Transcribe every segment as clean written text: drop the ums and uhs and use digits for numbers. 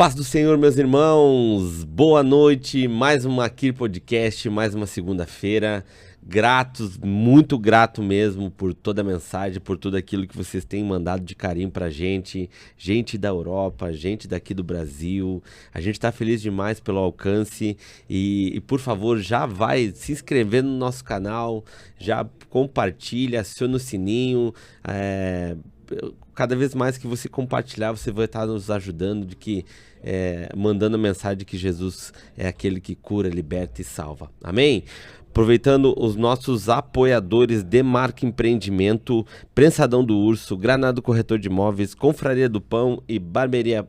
Paz do Senhor, meus irmãos, boa noite, mais uma aqui podcast, mais uma segunda-feira, gratos, muito grato mesmo por toda a mensagem, por tudo aquilo que vocês têm mandado de carinho pra gente da Europa, gente daqui do Brasil, a gente tá feliz demais pelo alcance e por favor, já vai se inscrevendo no nosso canal, já compartilha, aciona o sininho, cada vez mais que você compartilhar, você vai estar nos ajudando, mandando a mensagem de que Jesus é aquele que cura, liberta e salva. Amém? Aproveitando os nossos apoiadores Demarca Empreendimento, Prensadão do Urso, Granado Corretor de Imóveis, Confraria do Pão e Barbearia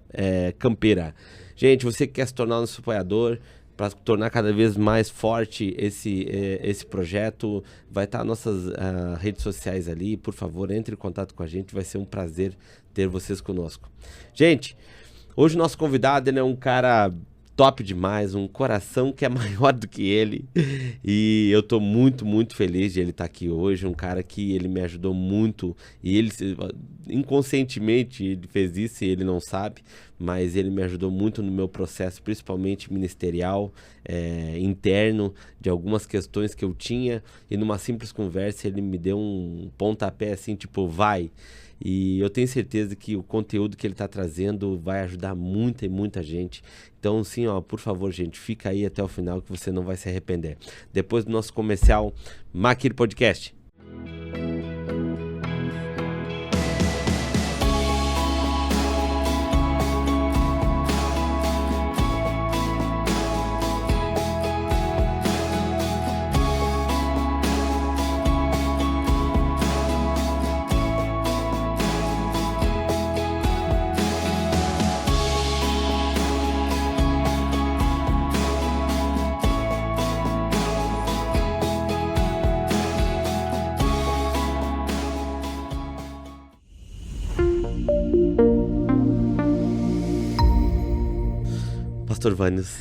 Campeira. Gente, você que quer se tornar nosso apoiador, para tornar cada vez mais forte esse projeto, vai estar nossas redes sociais ali, por favor, entre em contato com a gente, vai ser um prazer ter vocês conosco. Gente, hoje o nosso convidado ele é um cara top demais, um coração que é maior do que ele, e eu tô muito, muito feliz de ele estar aqui hoje, um cara que ele me ajudou muito, e ele, inconscientemente, ele fez isso e ele não sabe, mas ele me ajudou muito no meu processo, principalmente ministerial, interno, de algumas questões que eu tinha, e numa simples conversa ele me deu um pontapé assim, tipo, vai. E eu tenho certeza que o conteúdo que ele está trazendo vai ajudar muita e muita gente. Então, sim, por favor, gente, fica aí até o final que você não vai se arrepender. Depois do nosso comercial, Maquir Podcast. Pastor Vânios.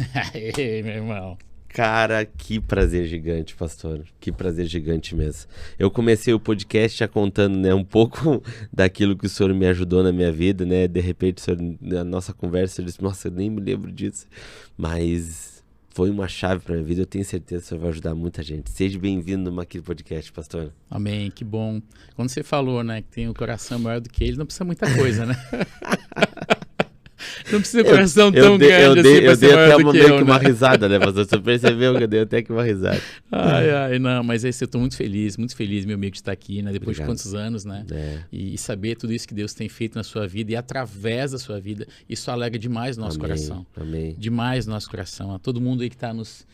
Ei, meu irmão. Cara, que prazer gigante, pastor. Que prazer gigante mesmo. Eu comecei o podcast já contando, né, um pouco daquilo que o senhor me ajudou na minha vida, né? De repente, o senhor, na nossa conversa, eu disse, nossa, eu nem me lembro disso. Mas foi uma chave para minha vida. Eu tenho certeza que o senhor vai ajudar muita gente. Seja bem-vindo no Maquir Podcast, pastor. Amém, que bom. Quando você falou, né, que tem o coração maior do que ele, não precisa muita coisa, né? Não precisa de coração tão grande assim pra ser maior do que eu, né? Uma risada, né, pastor? Você percebeu que eu dei até que uma risada. Ai, não, mas esse eu tô muito feliz, meu amigo, de estar aqui, né? Depois Obrigado. De quantos anos, né? E saber tudo isso que Deus tem feito na sua vida e através da sua vida, isso alegra demais o nosso coração. Amém. Demais o nosso coração. A todo mundo aí que tá nos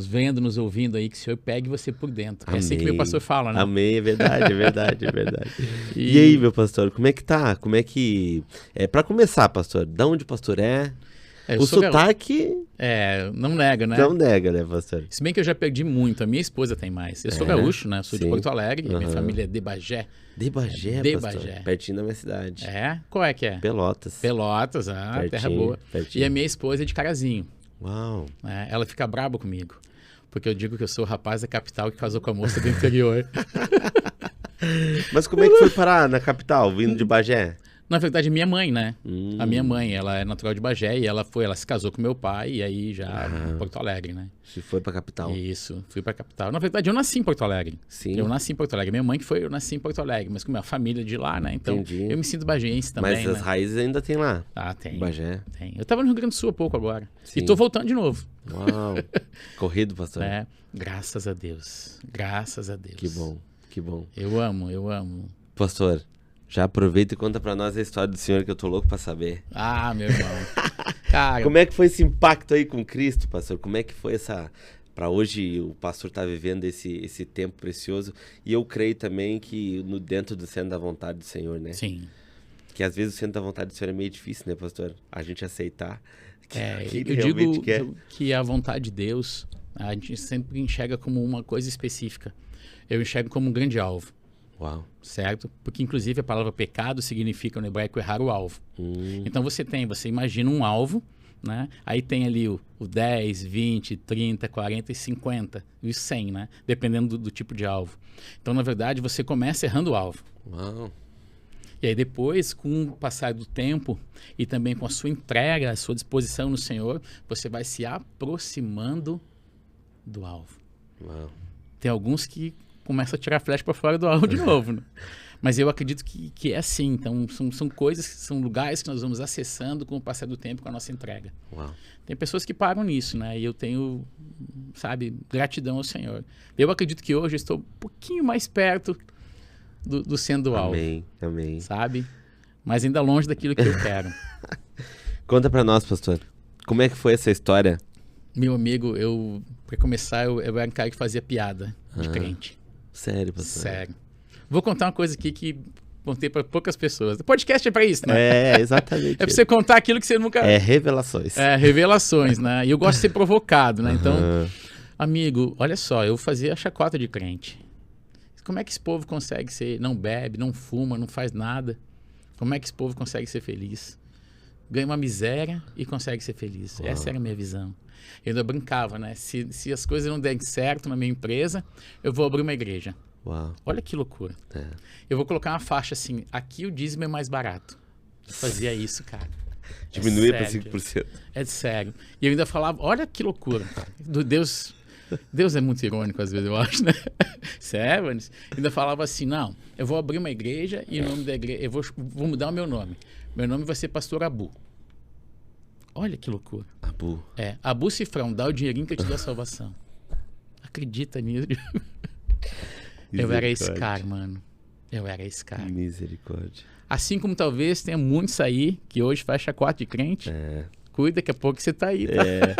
vendo, nos ouvindo aí, que o Senhor pegue você por dentro. Amém. É assim que meu pastor fala, né? Amém, é verdade. E aí, meu pastor, como é que tá? Como é que... Pra começar, pastor, da onde o pastor é? O sotaque... não nega, né? Não nega, né, pastor? Se bem que eu já perdi muito, a minha esposa tem mais. Eu sou gaúcho, né? Sou de Porto Alegre, minha família é de Bagé. De Bagé, de pastor? Bagé. Pertinho da minha cidade. Qual é que é? Pelotas, pertinho, terra boa. Pertinho. E a minha esposa é de Carazinho. Uau. Ela fica braba comigo, porque eu digo que eu sou o rapaz da capital que casou com a moça do interior. Mas como é que foi parar na capital, vindo de Bagé? Na verdade, minha mãe, né? A minha mãe, ela é natural de Bagé e ela se casou com meu pai e aí já em Porto Alegre, né? Você foi pra capital. Isso, fui pra capital. Na verdade, eu nasci em Porto Alegre. Sim. Eu nasci em Porto Alegre. Minha mãe que foi, eu nasci em Porto Alegre, mas com minha família de lá, né? Então, Entendi. Eu me sinto bagense também, Mas as raízes ainda tem lá. Tem. Bagé. Tem. Eu tava no Rio Grande do Sul há pouco agora. Sim. E tô voltando de novo. Uau. Corrido, pastor. Graças a Deus. Graças a Deus. Que bom, que bom. Eu amo. Pastor, já aproveita e conta pra nós a história do senhor que eu tô louco pra saber. Meu irmão. Cara, como é que foi esse impacto aí com Cristo, pastor? Como é que foi essa... Para hoje o pastor tá vivendo esse tempo precioso. E eu creio também que dentro do centro da vontade do Senhor, né? Sim. Que às vezes o centro da vontade do Senhor é meio difícil, né, pastor? A gente aceitar. Eu digo que a vontade de Deus, a gente sempre enxerga como uma coisa específica. Eu enxergo como um grande alvo. Uau. Certo? Porque, inclusive, a palavra pecado significa, no hebraico, errar o alvo. Então, você imagina um alvo, né? Aí tem ali o 10, 20, 30, 40 e 50, e 100, né? Dependendo do tipo de alvo. Então, na verdade, você começa errando o alvo. Uau. E aí depois, com o passar do tempo e também com a sua entrega, a sua disposição no Senhor, você vai se aproximando do alvo. Uau. Tem alguns que começam a tirar a flecha para fora do alvo de novo, né? Mas eu acredito que é assim. Então, são coisas, são lugares que nós vamos acessando com o passar do tempo, com a nossa entrega. Uau. Tem pessoas que param nisso, né? E eu tenho, sabe, gratidão ao Senhor. Eu acredito que hoje eu estou um pouquinho mais perto do sendo alvo. Amém, amém. Sabe? Mas ainda longe daquilo que eu quero. Conta pra nós, pastor. Como é que foi essa história? Meu amigo, pra começar, eu era um cara que fazia piada de crente. Sério, pastor? Sério. Vou contar uma coisa aqui que contei para poucas pessoas. O podcast é para isso, né? É, exatamente. É para você contar aquilo que você nunca... É revelações. É, revelações, né? E eu gosto de ser provocado, né? Então, amigo, olha só, eu fazia chacota de crente. Como é que esse povo consegue ser... Não bebe, não fuma, não faz nada. Como é que esse povo consegue ser feliz? Ganha uma miséria e consegue ser feliz. Uau. Essa era a minha visão. Eu ainda brincava, né? Se as coisas não derem certo na minha empresa, eu vou abrir uma igreja. Uau. Olha que loucura. É. Eu vou colocar uma faixa assim, aqui o dízimo é mais barato. Eu fazia isso, cara. Diminuía para sério, 5%. É sério. E eu ainda falava, olha que loucura. Deus é muito irônico às vezes, eu acho, né? Sério, eu ainda falava assim, não, eu vou abrir uma igreja e o nome da igreja, eu vou mudar o meu nome. Meu nome vai ser Pastor Abu. Olha que loucura. Abu. É, Abu Cifrão, dá o dinheirinho que eu te dou a salvação. Acredita nisso? Eu era esse cara, mano. Eu era esse cara. Misericórdia. Assim como talvez tenha muitos aí que hoje faz chacota de crente. É. Cuida, daqui a pouco você tá aí, tá? É.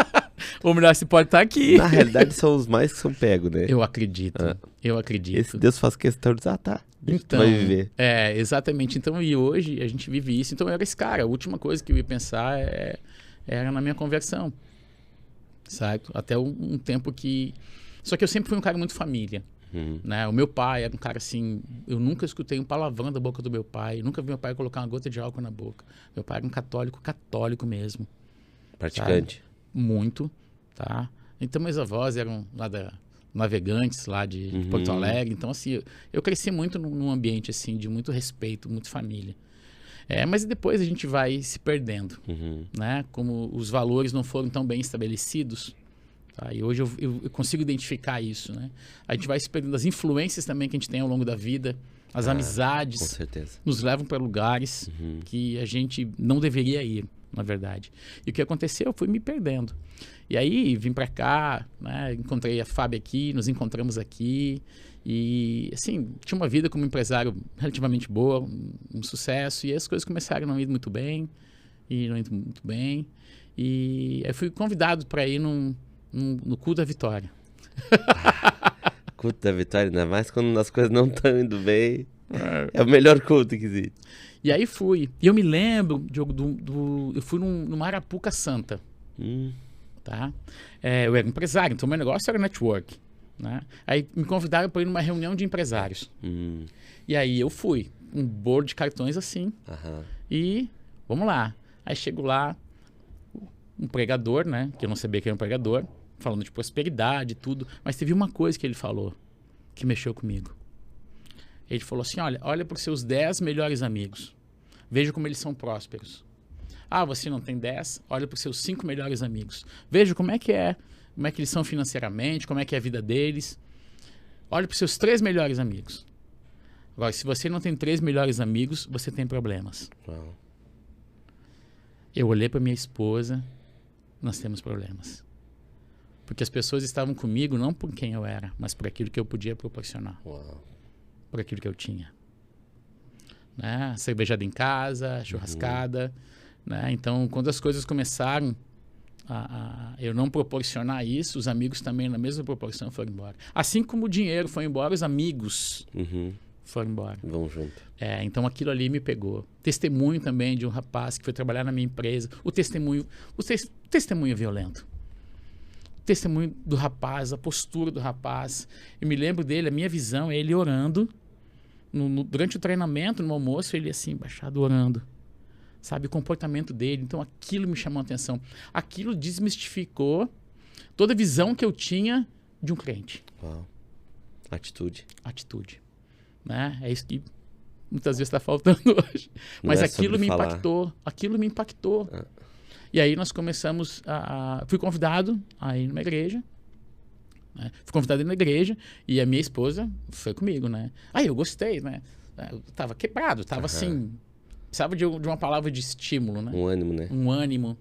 Ou melhor, você pode estar aqui. Na realidade, são os mais que são pegos, né? Eu acredito. Eu acredito. Esse Deus faz questão de dizer, tá. Então, vai viver. É, exatamente. Então, e hoje a gente vive isso. Então, eu era esse cara. A última coisa que eu ia pensar era na minha conversão. Certo? Até um tempo que... Só que eu sempre fui um cara muito família. Né? O meu pai era um cara assim... Eu nunca escutei um palavrão da boca do meu pai. Nunca vi meu pai colocar uma gota de álcool na boca. Meu pai era um católico mesmo. Praticante. Sabe? Muito, tá? Então, meus avós eram lá navegantes, lá de Porto Alegre. Então, assim, eu cresci muito num ambiente, assim, de muito respeito, muito família. Mas depois a gente vai se perdendo, né? Como os valores não foram tão bem estabelecidos, tá? E hoje eu consigo identificar isso, né? A gente vai se perdendo, as influências também que a gente tem ao longo da vida, as amizades, Com certeza. nos levam para lugares que a gente não deveria ir, na verdade. E o que aconteceu? Eu fui me perdendo. E aí vim para cá, né? Encontrei a Fábio aqui, nos encontramos aqui. E, assim, tinha uma vida como empresário relativamente boa, um sucesso. E as coisas começaram a não ir muito bem. E aí fui convidado para ir no culto da vitória. Culto da vitória, ainda mais quando as coisas não estão indo bem. É o melhor culto que existe. E aí fui. E eu me lembro, Diogo, eu fui numa Arapuca Santa. Tá? Eu era empresário, então meu negócio era network. Né? Aí me convidaram para ir numa reunião de empresários. E aí eu fui. Um bolo de cartões assim. E vamos lá. Aí chego lá, um pregador, né? Que eu não sabia que era um pregador, falando de prosperidade e tudo. Mas teve uma coisa que ele falou que mexeu comigo. Ele falou assim, olha para os seus 10 melhores amigos. Veja como eles são prósperos. Ah, você não tem 10? Olha para os seus 5 melhores amigos. Veja como é que eles são financeiramente, como é que é a vida deles. Olha para os seus 3 melhores amigos. Agora, se você não tem 3 melhores amigos, você tem problemas. Uau. Eu olhei para minha esposa, nós temos problemas. Porque as pessoas estavam comigo não por quem eu era, mas por aquilo que eu podia proporcionar. Uau. Por aquilo que eu tinha. Né? Cervejada em casa, churrascada. Né? Então, quando as coisas começaram a eu não proporcionar isso, os amigos também, na mesma proporção, foram embora. Assim como o dinheiro foi embora, os amigos foram embora. Vão junto. Então, aquilo ali me pegou. Testemunho também de um rapaz que foi trabalhar na minha empresa. O testemunho é violento. O testemunho do rapaz, a postura do rapaz. Eu me lembro dele, a minha visão, é ele orando. Durante o treinamento, no almoço, ele assim, baixado, orando. Sabe, o comportamento dele. Então, aquilo me chamou a atenção. Aquilo desmistificou toda a visão que eu tinha de um crente. Uau. Atitude. Né? É isso que muitas vezes está faltando hoje. Mas aquilo me falar. impactou, aquilo me impactou. E aí nós começamos fui convidado a ir numa igreja, né? Fui convidado a ir na igreja e a minha esposa foi comigo, né? Aí eu gostei, né? Eu tava quebrado, tava assim, precisava de uma palavra de estímulo, né? Um ânimo, né? Um ânimo.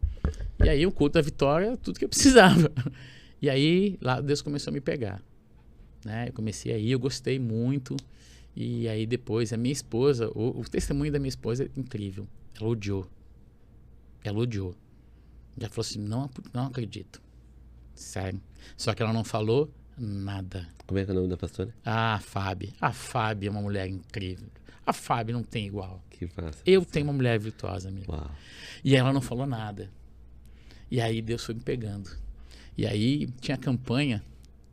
E aí o culto da vitória, tudo que eu precisava. E aí lá Deus começou a me pegar, né? Eu comecei a ir, eu gostei muito. E aí depois a minha esposa, o testemunho da minha esposa é incrível. Ela odiou. Ela odiou. Já falou assim, não acredito. Sério. Só que ela não falou nada. Como é que é o nome da pastora? A Fábio. A Fábio é uma mulher incrível. A Fábio não tem igual. Que massa. Eu tenho uma mulher virtuosa mesmo. Uau. E ela não falou nada. E aí Deus foi me pegando. E aí tinha campanha,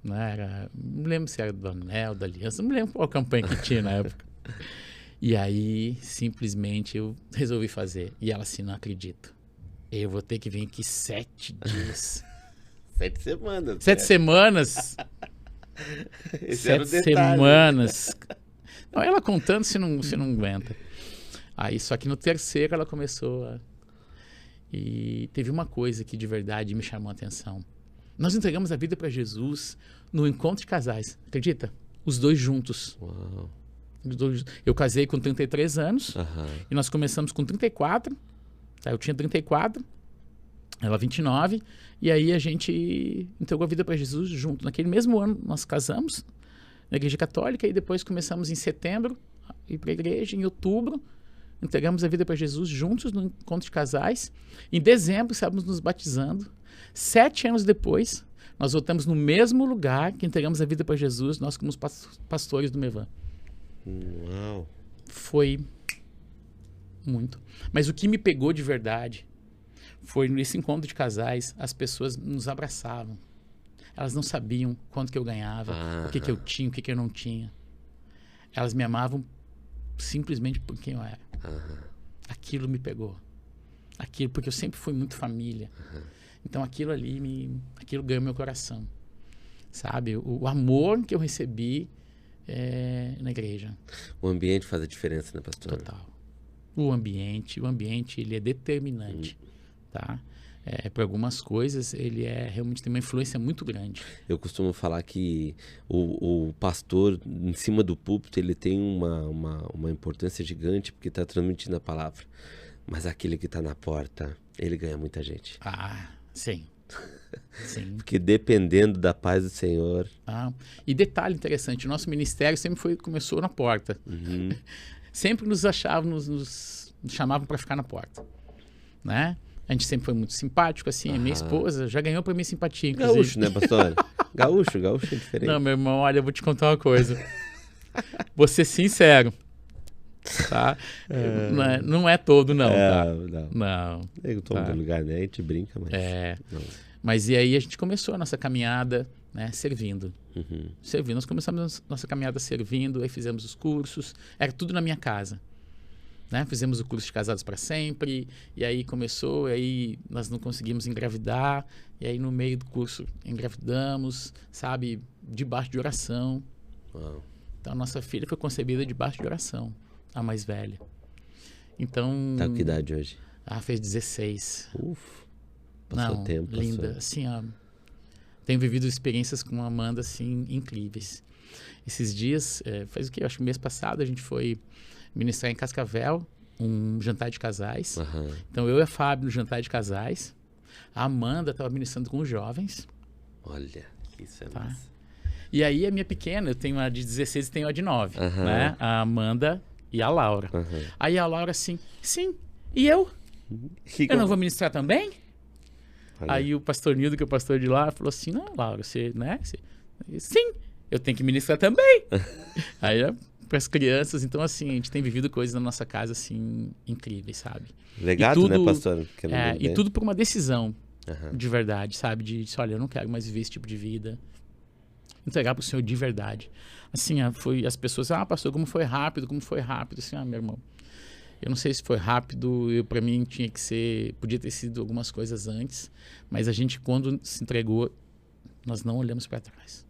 né? Não lembro se era do Anel, da Aliança, não me lembro qual campanha que tinha na época. E aí, simplesmente, eu resolvi fazer. E ela assim, não acredito. Eu vou ter que vir aqui 7 dias. 7 semanas. 7 semanas. Esse era o 7 detalhe. semanas. Não, ela contando se não aguenta. Aí, só que no terceiro ela começou a... E teve uma coisa que de verdade me chamou a atenção. Nós entregamos a vida para Jesus no encontro de casais. Acredita? Os dois juntos. Uau. Eu casei com 33 anos. E nós começamos com 34. Tá? Eu tinha 34. Ela 29. E aí a gente entregou a vida para Jesus junto. Naquele mesmo ano nós casamos na Igreja Católica. E depois começamos em setembro a ir para a igreja. Em outubro entregamos a vida para Jesus juntos no encontro de casais. Em dezembro estávamos nos batizando. 7 anos depois, nós voltamos no mesmo lugar que entregamos a vida para Jesus, nós como os pastores do Mevan. Uau. Foi muito. Mas o que me pegou de verdade foi nesse encontro de casais, as pessoas nos abraçavam. Elas não sabiam quanto que eu ganhava, o que eu tinha, o que eu não tinha. Elas me amavam simplesmente por quem eu era. Aquilo me pegou. Aquilo, porque eu sempre fui muito família. Então aquilo aquilo ganhou meu coração. Sabe? O amor que eu recebi na igreja. O ambiente faz a diferença, né, pastor? Total. O ambiente ele é determinante, tá? Para algumas coisas, ele realmente tem uma influência muito grande. Eu costumo falar que o pastor, em cima do púlpito, ele tem uma importância gigante, porque está transmitindo a palavra. Mas aquele que está na porta, ele ganha muita gente. Sim. Sim. Porque dependendo da paz do Senhor... E detalhe interessante, o nosso ministério sempre começou na porta. Sempre nos chamavam para ficar na porta, né? A gente sempre foi muito simpático, assim. A minha esposa já ganhou para mim simpatia, inclusive. Gaúcho, né, pastor? Gaúcho é diferente. Não, meu irmão, olha, eu vou te contar uma coisa. Vou ser sincero, tá? Não é todo, não, tá? Não. Eu tô no lugar, né? A gente brinca, mas... Não. Mas e aí a gente começou a nossa caminhada, né, servindo. Servindo. Nós começamos a nossa caminhada servindo, aí fizemos os cursos. Era tudo na minha casa. Né? Fizemos o curso de Casados para Sempre, e aí começou, e aí nós não conseguimos engravidar, e aí no meio do curso engravidamos, sabe, debaixo de oração. Uau. Então a nossa filha foi concebida debaixo de oração, a mais velha. Então... Tá com que idade hoje? Fez 16. Passou tempo. Linda. Assim, tenho vivido experiências com a Amanda, assim, incríveis. Esses dias, faz o quê? Acho que mês passado a gente foi ministrar em Cascavel um jantar de casais. Então eu e a Fábio no jantar de casais. A Amanda estava ministrando com os jovens. Olha, isso é massa. E aí a minha pequena, eu tenho uma de 16 e tenho uma de 9, né? A Amanda e a Laura. Aí a Laura assim, sim, e eu? Eu não vou ministrar também? Olha. Aí o pastor Nildo, que é o pastor de lá, falou assim, não, Laura, você, né? Sim, eu tenho que ministrar também. Aí para as crianças, então assim, a gente tem vivido coisas na nossa casa assim incríveis, sabe? Legado, tudo, né, pastor? E tudo por uma decisão de verdade, sabe? De olha, eu não quero mais viver esse tipo de vida. Entregar para o Senhor de verdade. Assim, foi as pessoas, pastor, como foi rápido? Assim, meu irmão, eu não sei se foi rápido, para mim podia ter sido algumas coisas antes, mas a gente, quando se entregou, nós não olhamos para trás.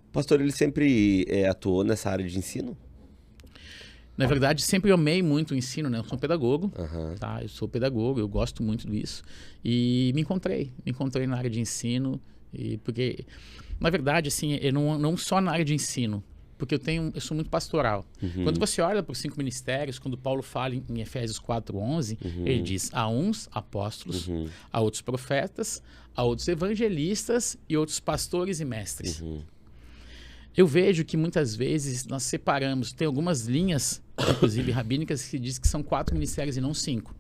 O pastor, ele sempre atuou nessa área de ensino? Na verdade, sempre amei muito o ensino, né? Eu sou pedagogo, Aham. tá? Eu sou pedagogo, eu gosto muito disso. E me encontrei na área de ensino. Porque, na verdade, assim, eu não só na área de ensino, porque eu sou muito pastoral. Quando você olha para os 5 ministérios, quando Paulo fala em Efésios 4:11, ele diz: a uns apóstolos, a outros profetas, a outros evangelistas e outros pastores e mestres. Eu vejo que muitas vezes nós separamos, tem algumas linhas, inclusive rabínicas, que diz que são 4 ministérios e não 5.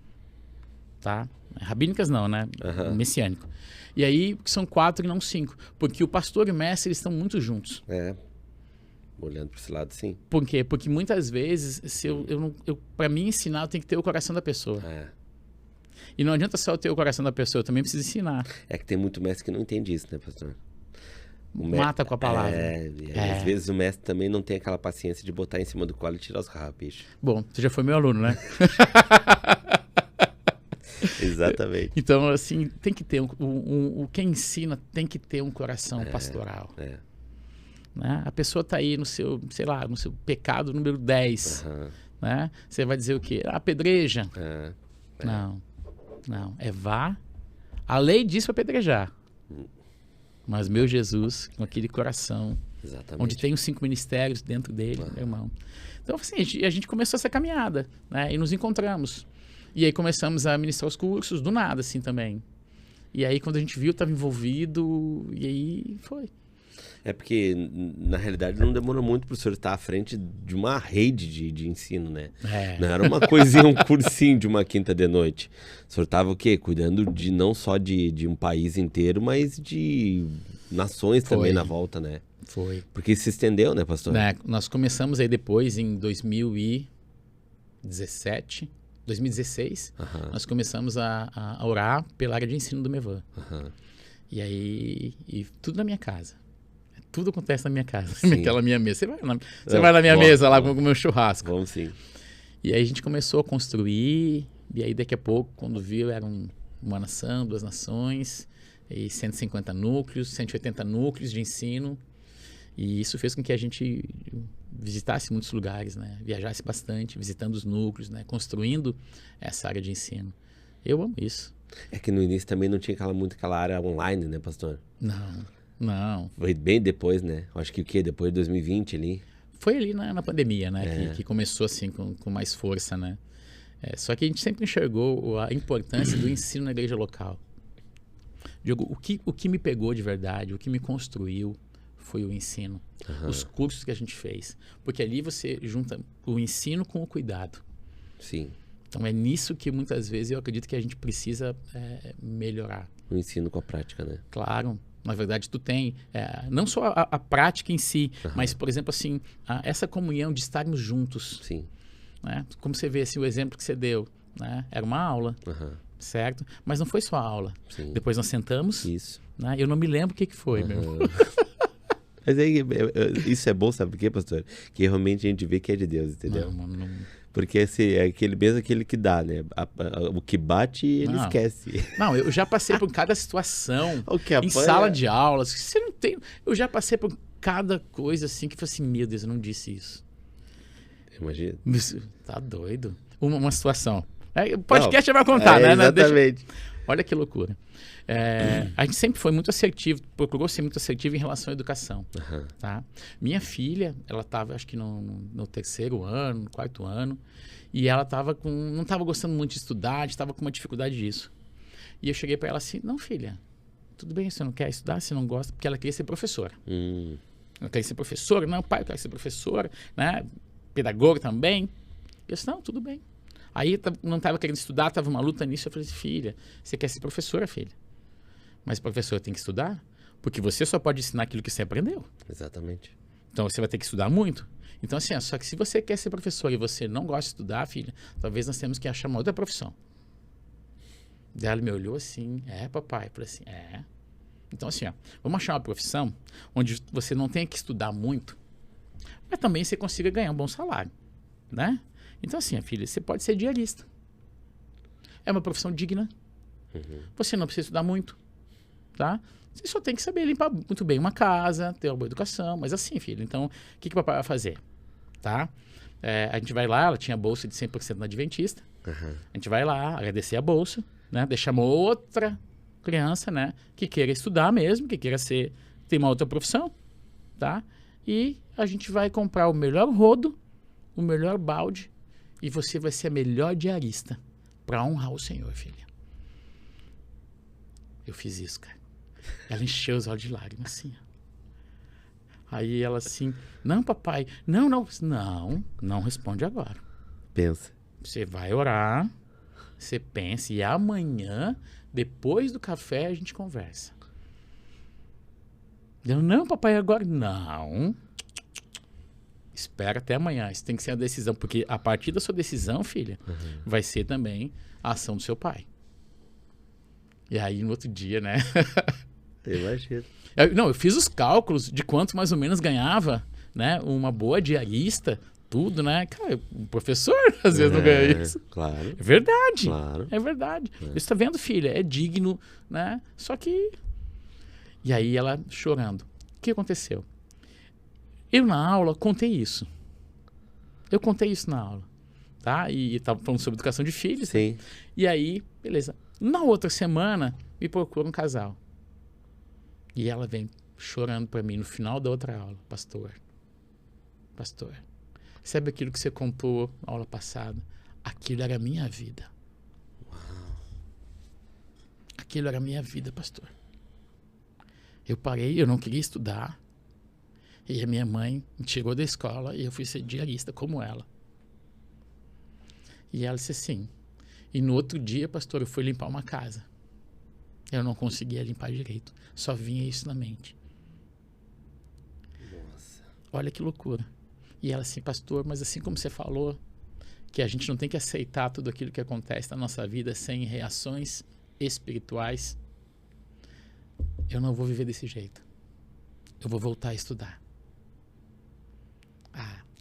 Tá? Rabínicas não, né? Messiânico. E aí são 4 e não 5. Porque o pastor e o mestre, eles estão muito juntos. Olhando para esse lado, sim. Por quê? Porque muitas vezes, se para mim ensinar, eu tenho que ter o coração da pessoa. E não adianta só eu ter o coração da pessoa, eu também preciso ensinar. É que tem muito mestre que não entende isso, né, pastor? Mata com a palavra. Às vezes o mestre também não tem aquela paciência de botar em cima do colo e tirar os rabos, bicho. Bom, você já foi meu aluno, né? Exatamente. Então, assim, tem que ter quem ensina tem que ter um coração pastoral. Né? A pessoa está aí no seu, sei lá, no seu pecado número 10. Né? Você vai dizer o quê? Apedreja. Não. Vá. A lei diz para apedrejar. Mas meu Jesus, com aquele coração, onde tem os 5 ministérios dentro dele, meu irmão. Então, assim, a gente começou essa caminhada, né? E nos encontramos. E aí começamos a ministrar os cursos, do nada, assim, também. E aí, quando a gente viu, estava envolvido, e aí foi. É porque, na realidade, não demorou muito para o senhor estar à frente de uma rede de ensino, né? Não era uma coisinha, um cursinho de uma quinta de noite. O senhor estava o quê? Cuidando não só de um país inteiro, mas de nações também na volta, né? Foi. Porque se estendeu, né, pastor? Nós começamos aí depois, em 2016, nós começamos a orar pela área de ensino do Mevan. E aí, tudo na minha casa. Tudo acontece na minha casa, naquela minha mesa. Você vai na minha mesa lá com o meu churrasco. Vamos sim. E aí a gente começou a construir, e aí daqui a pouco, quando viu, era uma nação, 2 nações, e 150 núcleos, 180 núcleos de ensino. E isso fez com que a gente visitasse muitos lugares, né? Viajasse bastante, visitando os núcleos, né? Construindo essa área de ensino. Eu amo isso. É que no início também não tinha muito aquela área online, né, pastor? Não. Foi bem depois, né? Acho que o quê? Depois de 2020 ali? Foi ali na pandemia, né? Que começou assim com mais força, né? Só que a gente sempre enxergou a importância do ensino na igreja local. Diogo, o que me pegou de verdade, o que me construiu foi o ensino. Os cursos que a gente fez. Porque ali você junta o ensino com o cuidado. Sim. Então é nisso que muitas vezes eu acredito que a gente precisa melhorar. O ensino com a prática, né? Claro. Na verdade, tu tem não só a prática em si, mas, por exemplo, assim, essa comunhão de estarmos juntos. Sim. Né? Como você vê assim, o exemplo que você deu, né? Era uma aula, certo? Mas não foi só a aula. Sim. Depois nós sentamos. Isso. Né? Eu não me lembro o que foi, meu. Mas aí, isso é bom, sabe por quê, pastor? Que realmente a gente vê que é de Deus, entendeu? Não. Porque é aquele que dá, né? O que bate, ele esquece. Não, eu já passei por cada situação em apanha... sala de aulas. Você não tem... Eu já passei por cada coisa assim que eu falei assim, meu Deus, eu não disse isso. Imagina. Tá doido. Uma situação. O podcast vai contar, né? Exatamente. Olha que loucura. A gente sempre foi muito assertivo, procurou ser muito assertivo em relação à educação. Tá? Minha filha, ela estava, acho que no 3º ano, no 4º ano, e ela não estava gostando muito de estudar, estava com uma dificuldade disso. E eu cheguei para ela assim, não, filha, tudo bem, você não quer estudar, você não gosta, porque ela queria ser professora. Ela queria ser professora, não, pai, eu quero ser professora, né? Pedagoga também. Eu disse, não, tudo bem. Aí não estava querendo estudar, estava uma luta nisso. Eu falei assim, filha, você quer ser professora, filha? Mas professora tem que estudar, porque você só pode ensinar aquilo que você aprendeu. Exatamente. Então você vai ter que estudar muito. Então assim, só que se você quer ser professora e você não gosta de estudar, filha, talvez nós temos que achar uma outra profissão. Daí ela me olhou assim, papai? Eu falei assim, Então assim, vamos achar uma profissão onde você não tenha que estudar muito, mas também você consiga ganhar um bom salário, né? Então assim, filha, você pode ser diarista. É uma profissão digna. Você não precisa estudar muito, tá? Você só tem que saber limpar muito bem uma casa, ter uma boa educação, mas assim, filha, então, o que o papai vai fazer, tá? A gente vai lá, ela tinha bolsa de 100% na Adventista. A gente vai lá, agradecer a bolsa, né? Deixar uma outra criança, né? Que queira estudar mesmo, que queira ter uma outra profissão, tá? E a gente vai comprar o melhor rodo, o melhor balde, e você vai ser a melhor diarista para honrar o Senhor, filha. Eu fiz isso, cara. Ela encheu os olhos de lágrimas, assim. Aí ela assim, não, papai, não responde agora. Pensa. Você vai orar, você pensa, e amanhã, depois do café, a gente conversa. Eu, não, papai, agora. Não. Espera até amanhã. Isso tem que ser a decisão, porque a partir da sua decisão, filha, vai ser também a ação do seu pai. E aí, no outro dia, né? Eu imagino. Eu fiz os cálculos de quanto mais ou menos ganhava, né? Uma boa diarista, tudo, né? Cara, o professor às vezes não ganha isso. Claro. É verdade. Claro. É verdade. Você está vendo, filha? É digno, né? Só que... E aí ela chorando. O que aconteceu? Eu na aula contei isso. Eu contei isso na aula. Tá? E estava falando sobre educação de filhos. Sim. E aí, beleza. Na outra semana, me procura um casal. E ela vem chorando para mim no final da outra aula. Pastor, sabe aquilo que você contou na aula passada? Aquilo era a minha vida. Uau. Aquilo era a minha vida, pastor. Eu parei, eu não queria estudar. E a minha mãe me tirou da escola e eu fui ser diarista como ela. E ela disse assim. E no outro dia, pastor, eu fui limpar uma casa. Eu não conseguia limpar direito. Só vinha isso na mente. Nossa. Olha que loucura. E ela assim, pastor, mas assim como você falou, que a gente não tem que aceitar tudo aquilo que acontece na nossa vida sem reações espirituais, eu não vou viver desse jeito. Eu vou voltar a estudar.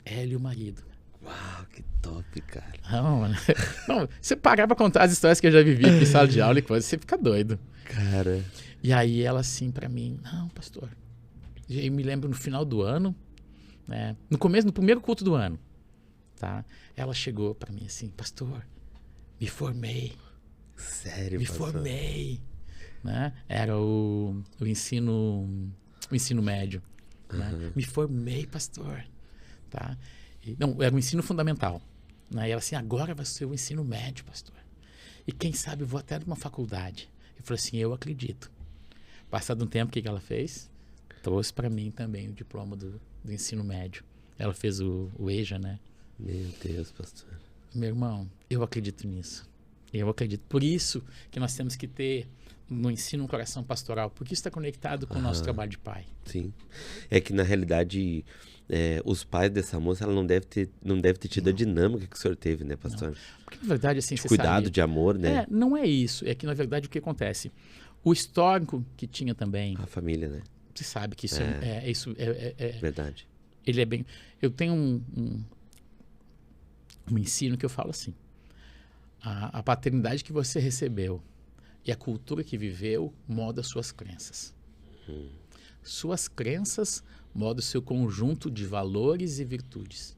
Ela e o marido. Uau, que top, cara. Não, você parar pra contar as histórias que eu já vivi aqui em sala de aula e coisa, você fica doido. Cara. E aí ela assim pra mim, não, pastor. Eu me lembro no final do ano, né, no primeiro culto do ano, tá? Ela chegou pra mim assim, pastor, me formei. Sério, Me pastor? formei. Né? Era o ensino médio. Né? Me formei, pastor. Tá? Não, era o ensino fundamental. Né? E ela assim, agora vai ser o ensino médio, pastor. E quem sabe eu vou até numa faculdade. Eu falei assim, eu acredito. Passado um tempo, o que ela fez? Trouxe para mim também o diploma do ensino médio. Ela fez o EJA, né? Meu Deus, pastor. Meu irmão, eu acredito nisso. Eu acredito. Por isso que nós temos que ter no ensino um coração pastoral, porque isso está conectado com o nosso trabalho de pai. Sim. É que na realidade... os pais dessa moça, ela não deve ter tido a dinâmica que o senhor teve, né, pastor? Não. Porque, na verdade, assim, você cuidado, sabe, de amor, né? Não é isso. É que, na verdade, o que acontece? O histórico que tinha também... A família, né? Você sabe que isso Verdade. Ele é bem... Eu tenho um ensino que eu falo assim. A paternidade que você recebeu e a cultura que viveu molda suas crenças. Suas crenças moda o seu conjunto de valores e virtudes.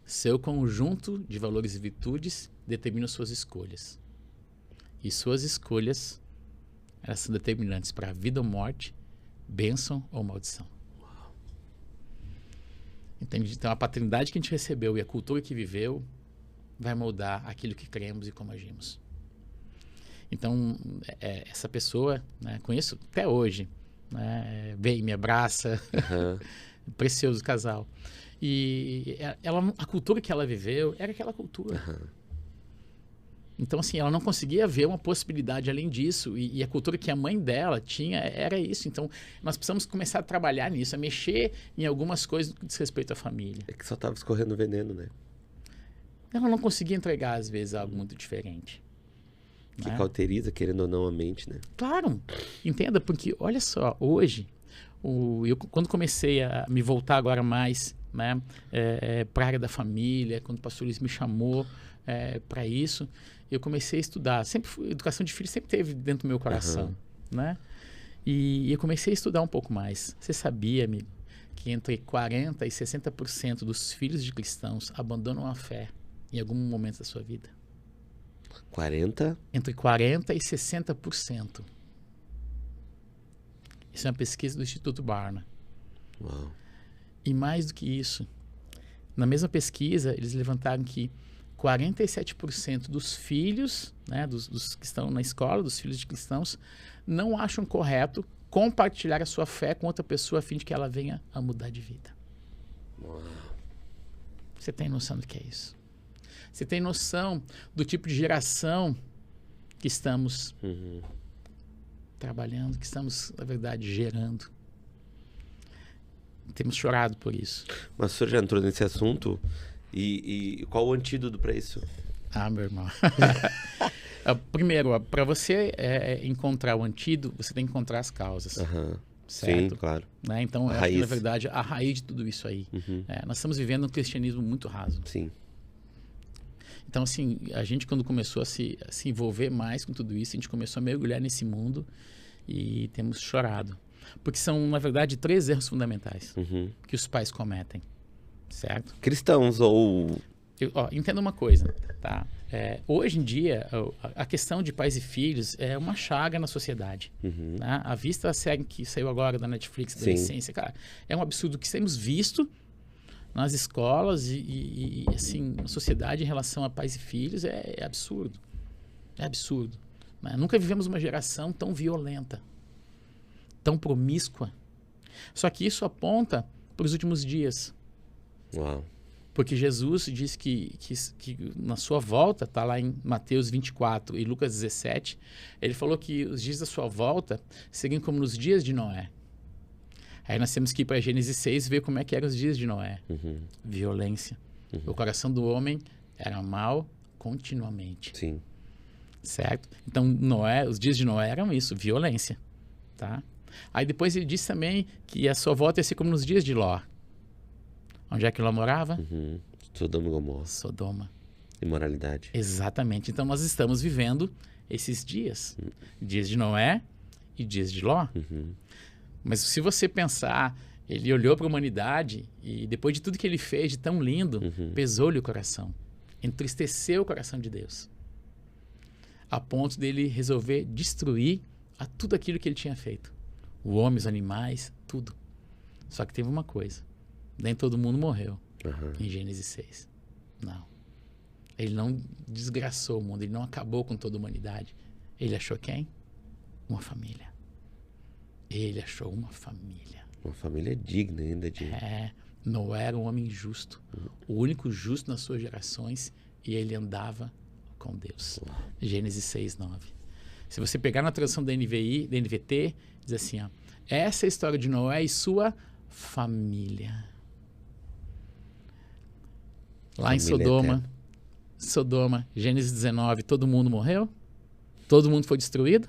Seu conjunto de valores e virtudes determina suas escolhas. E suas escolhas, elas são determinantes para a vida ou morte, bênção ou maldição. Uau. Entende? Então, a paternidade que a gente recebeu e a cultura que viveu vai moldar aquilo que cremos e como agimos. Então, essa pessoa, né, conheço até hoje, né, vem, me abraça, precioso casal. E a cultura que ela viveu era aquela cultura. Então, assim, ela não conseguia ver uma possibilidade além disso. E a cultura que a mãe dela tinha era isso. Então, nós precisamos começar a trabalhar nisso, a mexer em algumas coisas que diz respeito à família. É que só estava escorrendo veneno, né? Ela não conseguia entregar, às vezes, algo muito diferente. Que cauteriza, querendo ou não, a mente, né? Claro. Entenda, porque, olha só, hoje, eu quando comecei a me voltar agora mais, né, para a área da família, quando o pastor Luiz me chamou para isso, eu comecei a estudar. Educação de filho sempre teve dentro do meu coração, né? E eu comecei a estudar um pouco mais. Você sabia, amigo, que entre 40% e 60% dos filhos de cristãos abandonam a fé em algum momento da sua vida. 40? Entre 40% e 60%. Isso é uma pesquisa do Instituto Barna. Uau. E mais do que isso, na mesma pesquisa, eles levantaram que 47% dos filhos, né, dos que estão na escola, dos filhos de cristãos, não acham correto compartilhar a sua fé com outra pessoa a fim de que ela venha a mudar de vida. Uau. Você tem noção do que é isso? Você tem noção do tipo de geração que estamos trabalhando, que estamos, na verdade, gerando? Temos chorado por isso. Mas o senhor já entrou nesse assunto e qual o antídoto para isso? Ah, meu irmão. Primeiro, para você encontrar o antídoto, você tem que encontrar as causas. Certo? Sim, claro. Né? Então, eu acho que, na verdade, a raiz de tudo isso aí. Nós estamos vivendo um cristianismo muito raso. Sim. Então, assim, a gente quando começou a se envolver mais com tudo isso, a gente começou a mergulhar nesse mundo e temos chorado. Porque são, na verdade, 3 erros fundamentais que os pais cometem, certo? Cristãos ou... Entenda uma coisa, tá? Hoje em dia, a questão de pais e filhos é uma chaga na sociedade. Né? A vista a série que saiu agora da Netflix, da Essência, cara, é um absurdo que temos visto nas escolas e assim, na sociedade em relação a pais e filhos é absurdo. É absurdo. Né? Nunca vivemos uma geração tão violenta, tão promíscua. Só que isso aponta para os últimos dias. Uau. Porque Jesus diz que na sua volta, está lá em Mateus 24 e Lucas 17, ele falou que os dias da sua volta seriam como nos dias de Noé. Aí nós temos que ir para Gênesis 6 e ver como é que eram os dias de Noé. Violência. O coração do homem era mau continuamente. Sim. Certo? Então, os dias de Noé eram isso, violência. Tá? Aí depois ele disse também que a sua volta ia ser como nos dias de Ló. Onde é que Ló morava? Sodoma e Gomorra. Sodoma. Imoralidade. Exatamente. Então nós estamos vivendo esses dias. Dias de Noé e dias de Ló. Mas se você pensar, ele olhou para a humanidade e depois de tudo que ele fez de tão lindo, pesou-lhe o coração. Entristeceu o coração de Deus. A ponto dele resolver destruir a tudo aquilo que ele tinha feito. O homem, os animais, tudo. Só que teve uma coisa. Nem todo mundo morreu em Gênesis 6. Não. Ele não desgraçou o mundo, ele não acabou com toda a humanidade. Ele achou quem? Uma família. Ele achou uma família. Uma família digna ainda de... Noé era um homem justo. O único justo nas suas gerações, e ele andava com Deus. Gênesis 6, 9. Se você pegar na tradução da NVT, diz assim, ó, essa é a história de Noé e sua família. Lá em Sodoma, Gênesis 19, todo mundo morreu? Todo mundo foi destruído?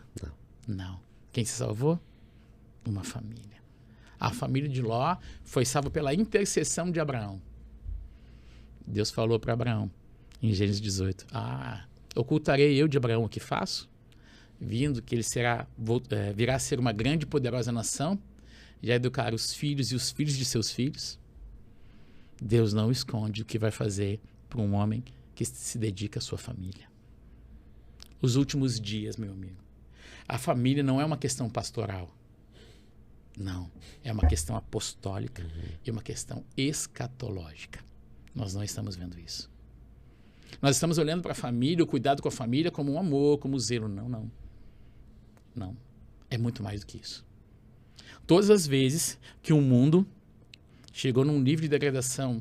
Não. Quem se salvou? Uma família. A família de Ló foi salva pela intercessão de Abraão. Deus falou para Abraão, em Gênesis 18, ocultarei eu de Abraão o que faço? Vindo que ele virá a ser uma grande e poderosa nação, já educar os filhos e os filhos de seus filhos. Deus não esconde o que vai fazer para um homem que se dedica à sua família. Os últimos dias, meu amigo. A família não é uma questão pastoral. Não. É uma questão apostólica e uma questão escatológica. Nós não estamos vendo isso. Nós estamos olhando para a família, o cuidado com a família como um amor, como um zelo. Não. Não. É muito mais do que isso. Todas as vezes que o mundo chegou num nível de degradação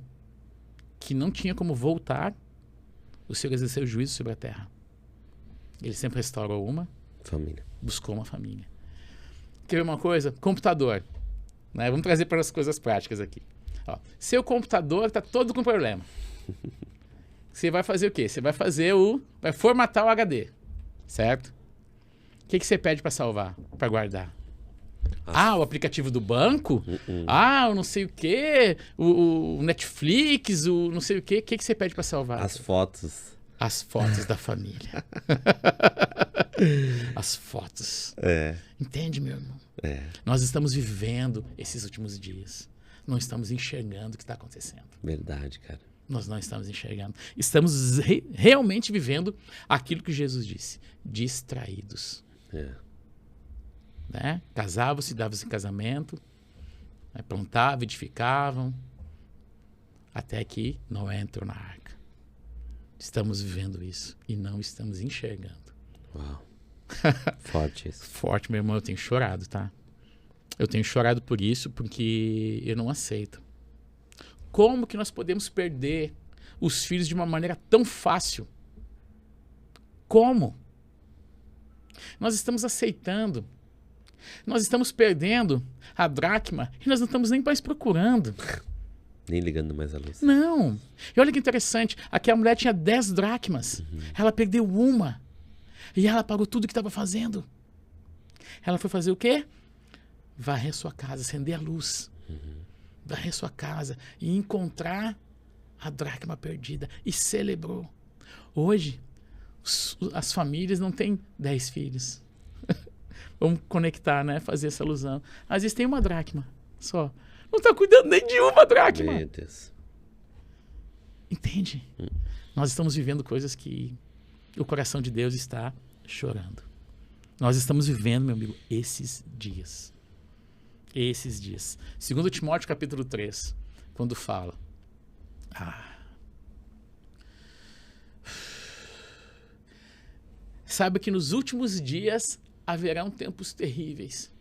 que não tinha como voltar, o Senhor exerceu juízo sobre a terra. Ele sempre restaurou uma família. Buscou uma família. Quer ver uma coisa? Computador. Né? Vamos trazer para as coisas práticas aqui. Ó, seu computador está todo com problema. Você vai fazer o quê? Você vai vai formatar o HD. Certo? O que você pede para salvar? Para guardar? O aplicativo do banco? O não sei o quê, o Netflix, o não sei o quê. O que você pede para salvar? As fotos. As fotos da família. As fotos. Entende, meu irmão? Nós estamos vivendo esses últimos dias. não estamos enxergando o que está acontecendo. Verdade, cara. Nós não estamos enxergando. Estamos realmente vivendo aquilo que Jesus disse. Distraídos. Né? Casavam-se, davam-se em casamento, né? Plantavam, edificavam, até que Noé entrou na arca. Estamos vivendo isso e não estamos enxergando. Uau. Forte isso. Forte, meu irmão. Eu tenho chorado, tá? Eu tenho chorado por isso, porque eu não aceito. Como que nós podemos perder os filhos de uma maneira tão fácil? Como? Nós estamos aceitando. Nós estamos perdendo a dracma e nós não estamos nem mais procurando. Nem ligando mais a luz. Não. E olha que interessante. Aquela mulher tinha 10 dracmas. Ela perdeu uma. E ela parou tudo que estava fazendo. Ela foi fazer o quê? Varrer sua casa, acender a luz. Varrer sua casa e encontrar a dracma perdida. E celebrou. Hoje, as famílias não têm 10 filhos. Vamos conectar, né? Fazer essa alusão. Às vezes tem uma dracma só. Não está cuidando nem de uma dracma. Meu Deus. Entende? Nós estamos vivendo coisas que o coração de Deus está chorando. Nós estamos vivendo, meu amigo, esses dias. Esses dias. 2 Timóteo capítulo 3, quando fala. Saiba que nos últimos dias haverão tempos terríveis.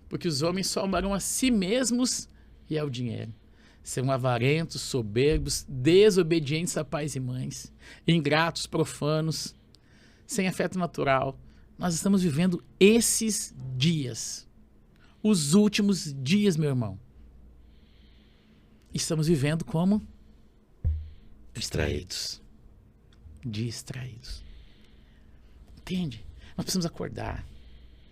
Porque os homens só amarão a si mesmos e ao dinheiro. Serão avarentos, soberbos, desobedientes a pais e mães, ingratos, profanos, sem afeto natural. Nós estamos vivendo esses dias. Os últimos dias, meu irmão. Estamos vivendo como? Distraídos. Distraídos. Entende? Nós precisamos acordar.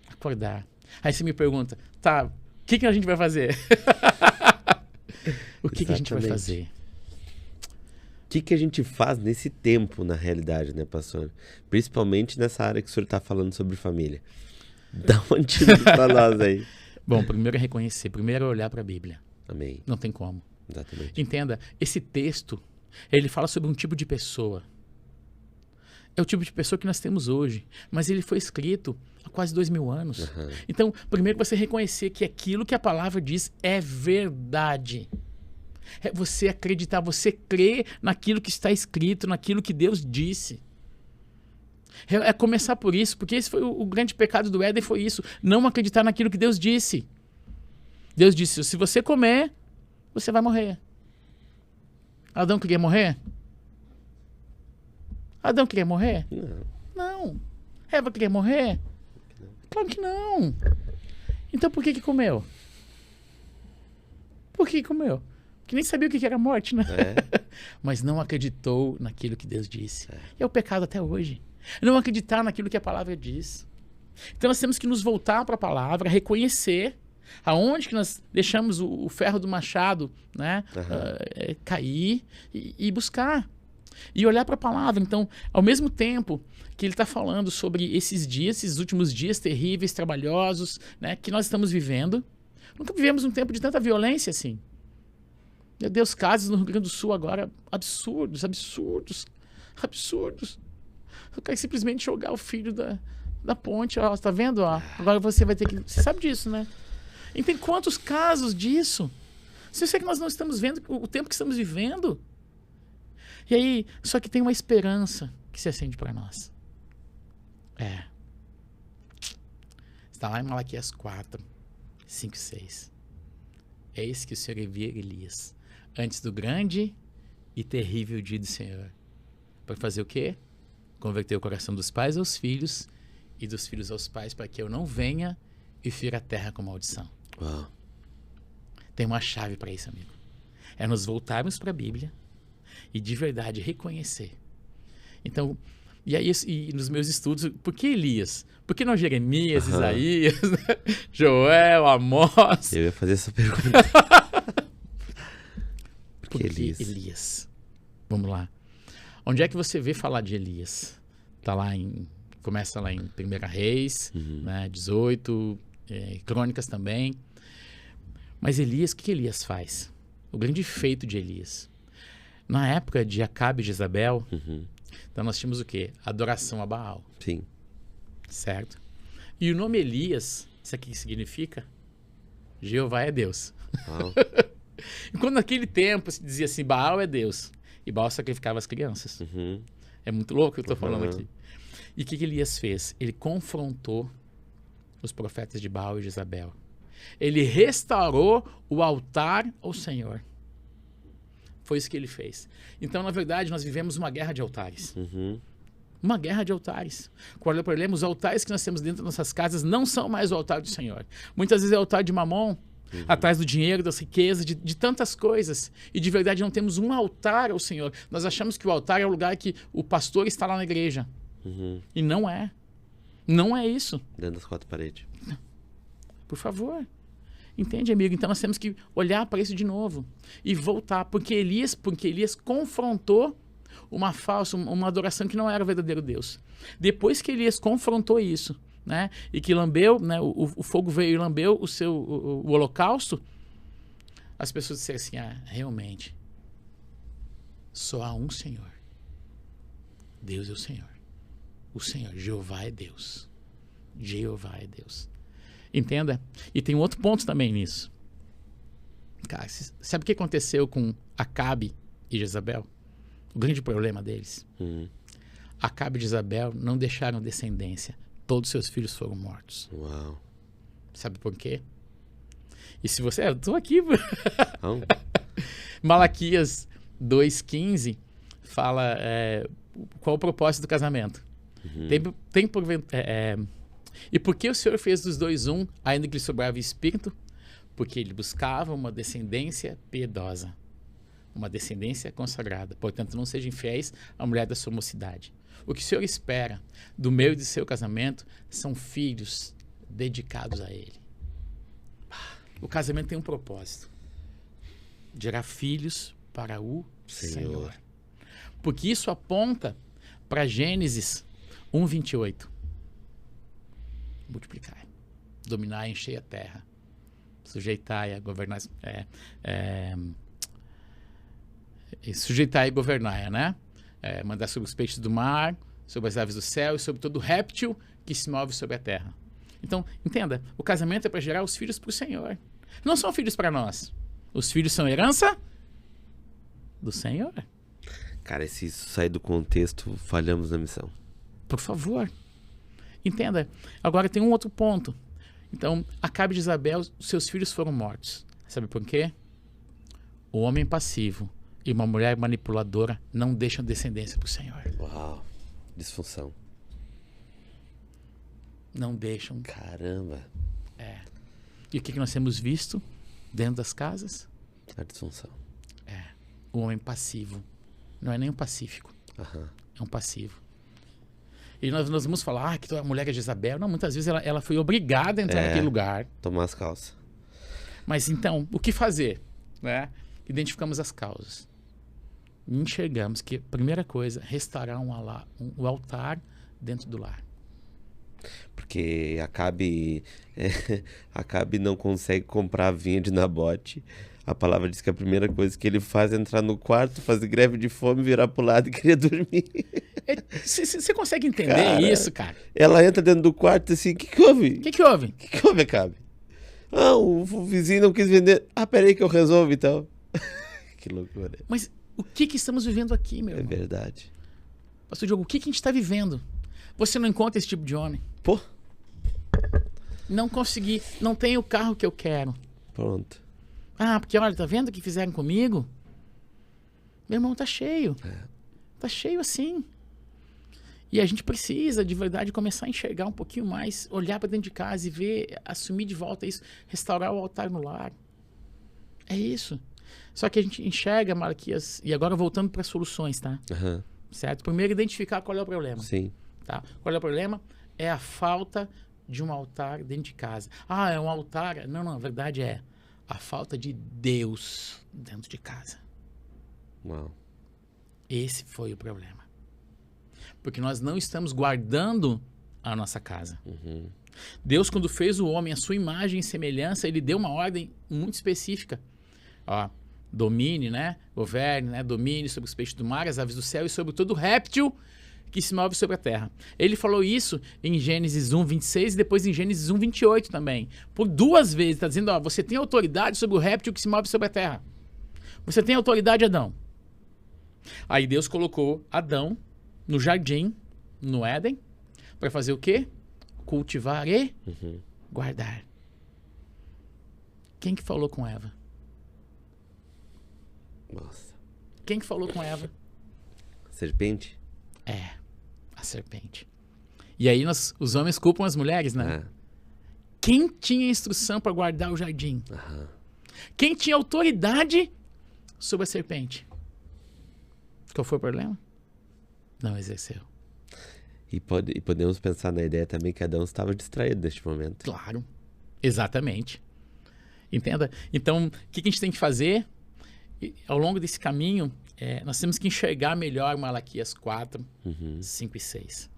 Acordar. Aí você me pergunta, tá, o que a gente vai fazer? O que a gente vai fazer? O que a gente faz nesse tempo, na realidade, né, pastor? Principalmente nessa área que o senhor está falando sobre família. Dá um antídoto para nós aí. Bom, primeiro é reconhecer, primeiro é olhar para a Bíblia. Amém. Não tem como. Exatamente. Entenda, esse texto, ele fala sobre um tipo de pessoa. É o tipo de pessoa que nós temos hoje, mas ele foi escrito há quase 2000 anos. Então, primeiro você reconhecer que aquilo que a palavra diz é verdade. É você acreditar, você crer naquilo que está escrito, naquilo que Deus disse. É começar por isso, porque esse foi o grande pecado do Éden, foi isso, não acreditar naquilo que Deus disse. Deus disse, se você comer, você vai morrer. Adão queria morrer? Adão queria morrer? Não. Eva queria morrer? Claro que não. Então por que comeu? Por que comeu? Porque nem sabia o que era morte, né? Mas não acreditou naquilo que Deus disse. E é o pecado até hoje. Não acreditar naquilo que a palavra diz. Então nós temos que nos voltar para a palavra, reconhecer aonde que nós deixamos o ferro do machado, né, cair e buscar. E olhar para a palavra. Então, ao mesmo tempo que ele está falando sobre esses dias, esses últimos dias terríveis, trabalhosos, né, que nós estamos vivendo, nunca vivemos um tempo de tanta violência assim. Meu Deus, casos no Rio Grande do Sul agora absurdos. Eu quero simplesmente jogar o filho da ponte, ó, tá vendo? Ó, agora você vai ter que... Você sabe disso, né? E tem quantos casos disso? Você sabe que nós não estamos vendo o tempo que estamos vivendo? E aí, só que tem uma esperança que se acende para nós. Está lá em Malaquias 4, 5 e 6. Eis que o Senhor envia Elias antes do grande e terrível dia do Senhor. Para fazer o quê? Converter o coração dos pais aos filhos e dos filhos aos pais, para que eu não venha e fira a terra com maldição. Uau. Tem uma chave para isso, amigo. É nos voltarmos para a Bíblia e de verdade reconhecer. Então, e aí e nos meus estudos, por que Elias? Por que não Jeremias, Isaías, Joel, Amós? Eu ia fazer essa pergunta. Por que Elias? Vamos lá. Onde é que você vê falar de Elias? Começa lá em 1 Reis, né, 18, Crônicas também. Mas Elias, o que Elias faz? O grande feito de Elias. Na época de Acabe e Jezabel, então nós tínhamos o quê? Adoração a Baal. Sim. Certo? E o nome Elias, isso aqui significa? Jeová é Deus. E quando naquele tempo se dizia assim, Baal é Deus, e Baal sacrificava as crianças. É muito louco o que eu estou falando aqui. E o que Elias fez? Ele confrontou os profetas de Baal e Jezabel. Ele restaurou o altar ao Senhor. Foi isso que ele fez. Então, na verdade, nós vivemos uma guerra de altares. Uma guerra de altares. Qual é o problema? Os altares que nós temos dentro das nossas casas não são mais o altar do Senhor. Muitas vezes é o altar de Mamon, atrás do dinheiro, das riquezas, de tantas coisas. E de verdade não temos um altar ao Senhor. Nós achamos que o altar é o lugar que o pastor está lá na igreja. E não é. Não é isso. Dentro das 4 paredes. Por favor. Entende, amigo? Então nós temos que olhar para isso de novo. E voltar. Porque Elias confrontou uma falsa, uma adoração que não era o verdadeiro Deus. Depois que Elias confrontou isso, né? E que lambeu, né? O fogo veio e lambeu o holocausto, as pessoas disseram assim, realmente, só há um Senhor. Deus é o Senhor. O Senhor, Jeová é Deus. Jeová é Deus. Entenda? E tem um outro ponto também nisso. Cara, sabe o que aconteceu com Acabe e Jezabel? O grande problema deles. Acabe e Jezabel não deixaram descendência. Todos seus filhos foram mortos. Uau. Sabe por quê? E se você... Eu tô aqui. Malaquias 2,15 fala qual o propósito do casamento. E por que o Senhor fez dos dois um, ainda que lhe sobrava espírito? Porque ele buscava uma descendência piedosa. Uma descendência consagrada. Portanto, não sejam infiéis à mulher da sua mocidade. O que o Senhor espera do meu e do seu casamento são filhos dedicados a Ele. O casamento tem um propósito. Gerar filhos para o Senhor. Porque isso aponta para Gênesis 1:28. Multiplicar, dominar e encher a terra, sujeitar e governar, sujeitar e governar, né? Mandar sobre os peixes do mar, sobre as aves do céu e sobre todo réptil que se move sobre a terra. Então, entenda, o casamento é para gerar os filhos para o Senhor. Não são filhos para nós. Os filhos são herança do Senhor. Cara, se isso sair do contexto, falhamos na missão. Por favor. Entenda. Agora tem um outro ponto. Então, Acabe e Jezabel, seus filhos foram mortos. Sabe por quê? O homem passivo e uma mulher manipuladora não deixam descendência para o Senhor. Uau. Disfunção. Não deixam. Caramba. E o que nós temos visto dentro das casas? A disfunção. O homem passivo. Não é nem um pacífico. É um passivo. E nós vamos falar que a mulher é Jezabel. Não, muitas vezes ela foi obrigada a entrar naquele lugar. Tomar as calças. Mas então, o que fazer? Né? Identificamos as causas. E enxergamos que, primeira coisa, restaurar o altar dentro do lar. Porque Acabe não consegue comprar a vinha de Nabote. A palavra diz que a primeira coisa que ele faz é entrar no quarto, fazer greve de fome, virar pro lado e querer dormir. Você consegue entender isso, cara? Ela entra dentro do quarto assim, o que houve? O que houve? O que houve, Acabe? O vizinho não quis vender. Peraí que eu resolvo então. Que loucura. Mas o que estamos vivendo aqui, meu irmão? É verdade. Pastor Diogo, o que a gente está vivendo? Você não encontra esse tipo de homem? Pô. Não consegui, não tenho o carro que eu quero. Pronto. Porque olha, tá vendo o que fizeram comigo? Meu irmão, tá cheio. Tá cheio assim. E a gente precisa, de verdade, começar a enxergar um pouquinho mais, olhar para dentro de casa e ver, assumir de volta isso, restaurar o altar no lar. É isso. Só que a gente enxerga, Malaquias, e agora voltando para soluções, tá? Certo? Primeiro, identificar qual é o problema. Sim. Tá? Qual é o problema? É a falta de um altar dentro de casa. É um altar? Não, a verdade é a falta de Deus dentro de casa. Uau. Esse foi o problema. Porque nós não estamos guardando a nossa casa. Deus, quando fez o homem à sua imagem e semelhança, ele deu uma ordem muito específica. Ó, domine, né? Governe, né? Domine sobre os peixes do mar, as aves do céu e sobre todo réptil que se move sobre a terra. Ele falou isso em Gênesis 1, 26 e depois em Gênesis 1, 28 também. Por 2 vezes, está dizendo, ó, você tem autoridade sobre o réptil que se move sobre a terra. Você tem autoridade, Adão. Aí Deus colocou Adão no jardim, no Éden, para fazer o quê? Cultivar e guardar. Quem que falou com Eva? Nossa. Quem que falou com Eva? Serpente? A serpente. E aí os homens culpam as mulheres, né? Quem tinha instrução para guardar o jardim? Quem tinha autoridade sobre a serpente? Qual foi o problema? Não exerceu. E podemos pensar na ideia também que Adão estava distraído neste momento. Claro. Exatamente. Entenda? Então, o que a gente tem que fazer? Ao longo desse caminho, nós temos que enxergar melhor Malaquias 4, 5 e 6.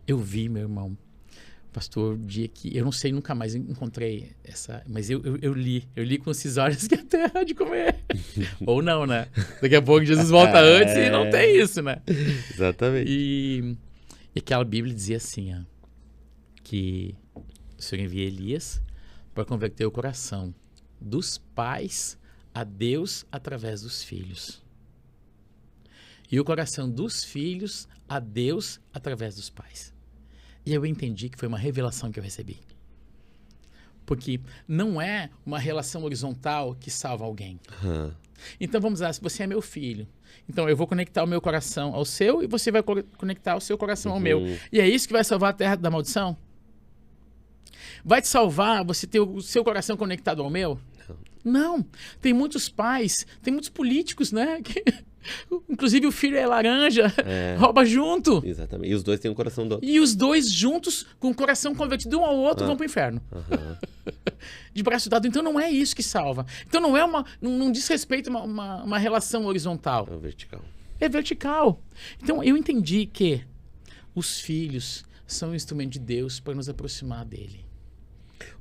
Eu vi, meu irmão, pastor, o dia que... Eu não sei, nunca mais encontrei essa... Mas eu li com esses olhos que a terra há de comer. Ou não, né? Daqui a pouco Jesus volta antes e não tem isso, né? Exatamente. E aquela Bíblia dizia assim, ó, que o Senhor envia Elias para converter o coração dos pais a Deus através dos filhos. E o coração dos filhos a Deus através dos pais. E eu entendi que foi uma revelação que eu recebi. Porque não é uma relação horizontal que salva alguém. Então vamos lá, se você é meu filho, então eu vou conectar o meu coração ao seu e você vai conectar o seu coração ao meu. E é isso que vai salvar a terra da maldição? Vai te salvar você ter o seu coração conectado ao meu? Não. Tem muitos pais, tem muitos políticos, né? Que, inclusive o filho é laranja, rouba junto. Exatamente. E os dois têm um coração do outro. E os dois juntos, com o coração convertido um ao outro, vão pro inferno. De braço dado. Então não é isso que salva. Então não é não diz respeito a uma relação horizontal. É vertical. É vertical. Então eu entendi que os filhos são um instrumento de Deus para nos aproximar dele.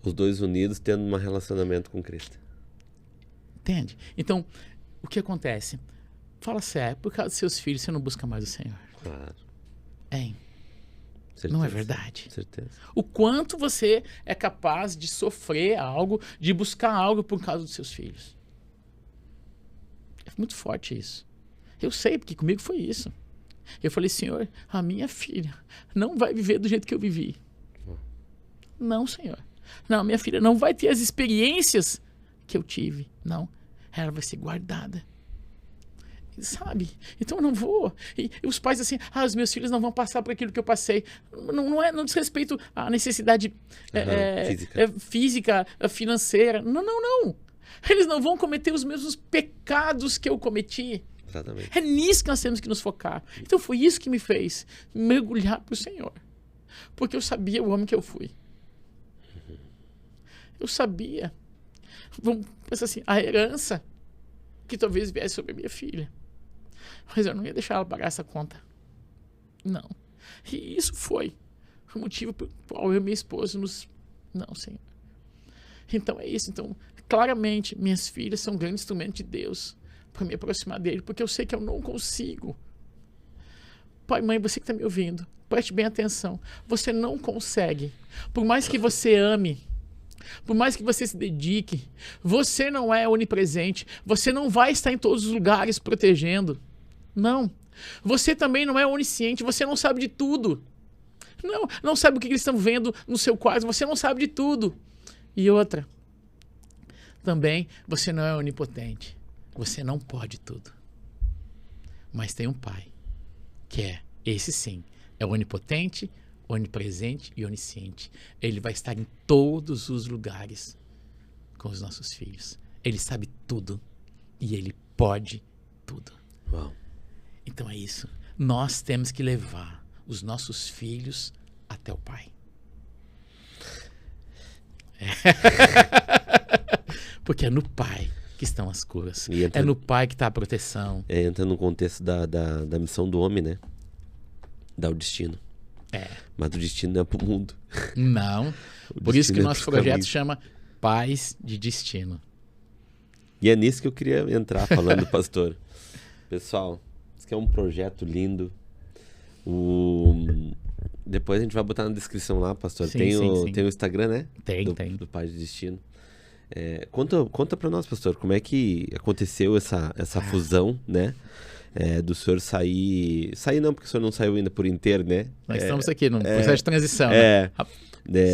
Os dois unidos tendo um relacionamento com Cristo. Entende? Então, o que acontece? Fala sério, por causa dos seus filhos você não busca mais o Senhor. Claro. Hein? Certeza. Não é verdade? Certeza. O quanto você é capaz de sofrer algo, de buscar algo por causa dos seus filhos. É muito forte isso. Eu sei, porque comigo foi isso. Eu falei, Senhor, a minha filha não vai viver do jeito que eu vivi. Não, Senhor. Não, minha filha não vai ter as experiências que eu tive. Não. Ela vai ser guardada. Sabe? Então eu não vou. E os pais assim, os meus filhos não vão passar por aquilo que eu passei. Não diz respeito à necessidade física, financeira. Não. Eles não vão cometer os mesmos pecados que eu cometi. Exatamente. É nisso que nós temos que nos focar. Então foi isso que me fez mergulhar para o Senhor. Porque eu sabia o homem que eu fui. Eu sabia. Vamos pensar assim, a herança que talvez viesse sobre a minha filha. Mas eu não ia deixar ela pagar essa conta. Não. E isso foi o motivo pelo qual eu e minha esposa nos... Não, Senhor. Então é isso. Então, claramente, minhas filhas são um grande instrumento de Deus para me aproximar dele, porque eu sei que eu não consigo. Pai, mãe, você que está me ouvindo, preste bem atenção. Você não consegue. Por mais que você ame, por mais que você se dedique, você não é onipresente. Você não vai estar em todos os lugares protegendo. Não. Você também não é onisciente. Você não sabe de tudo. Não sabe o que eles estão vendo no seu quarto. Você não sabe de tudo. E outra. Também você não é onipotente. Você não pode tudo. Mas tem um pai que esse sim, é onipotente, onipresente e onisciente. Ele vai estar em todos os lugares com os nossos filhos. Ele sabe tudo e ele pode tudo. Uau. Então é isso. Nós temos que levar os nossos filhos até o Pai. Porque é no Pai que estão as curas. É no Pai que está a proteção. Entra no contexto da missão do homem, né? Dá o destino. Mas o destino não é pro mundo. Não. O Por isso que o destino é nosso pro projeto caminho. chama Paz de Destino. E é nisso que eu queria entrar falando, pastor. Pessoal, isso aqui é um projeto lindo. Depois a gente vai botar na descrição lá, pastor. Sim, Tem sim. o Instagram, né? Tem. Do Pai de Destino. Conta pra nós, pastor, como é que aconteceu essa fusão, né? Do senhor sair... Sair não, porque o senhor não saiu ainda por inteiro, né? Nós estamos aqui num processo de transição. Né?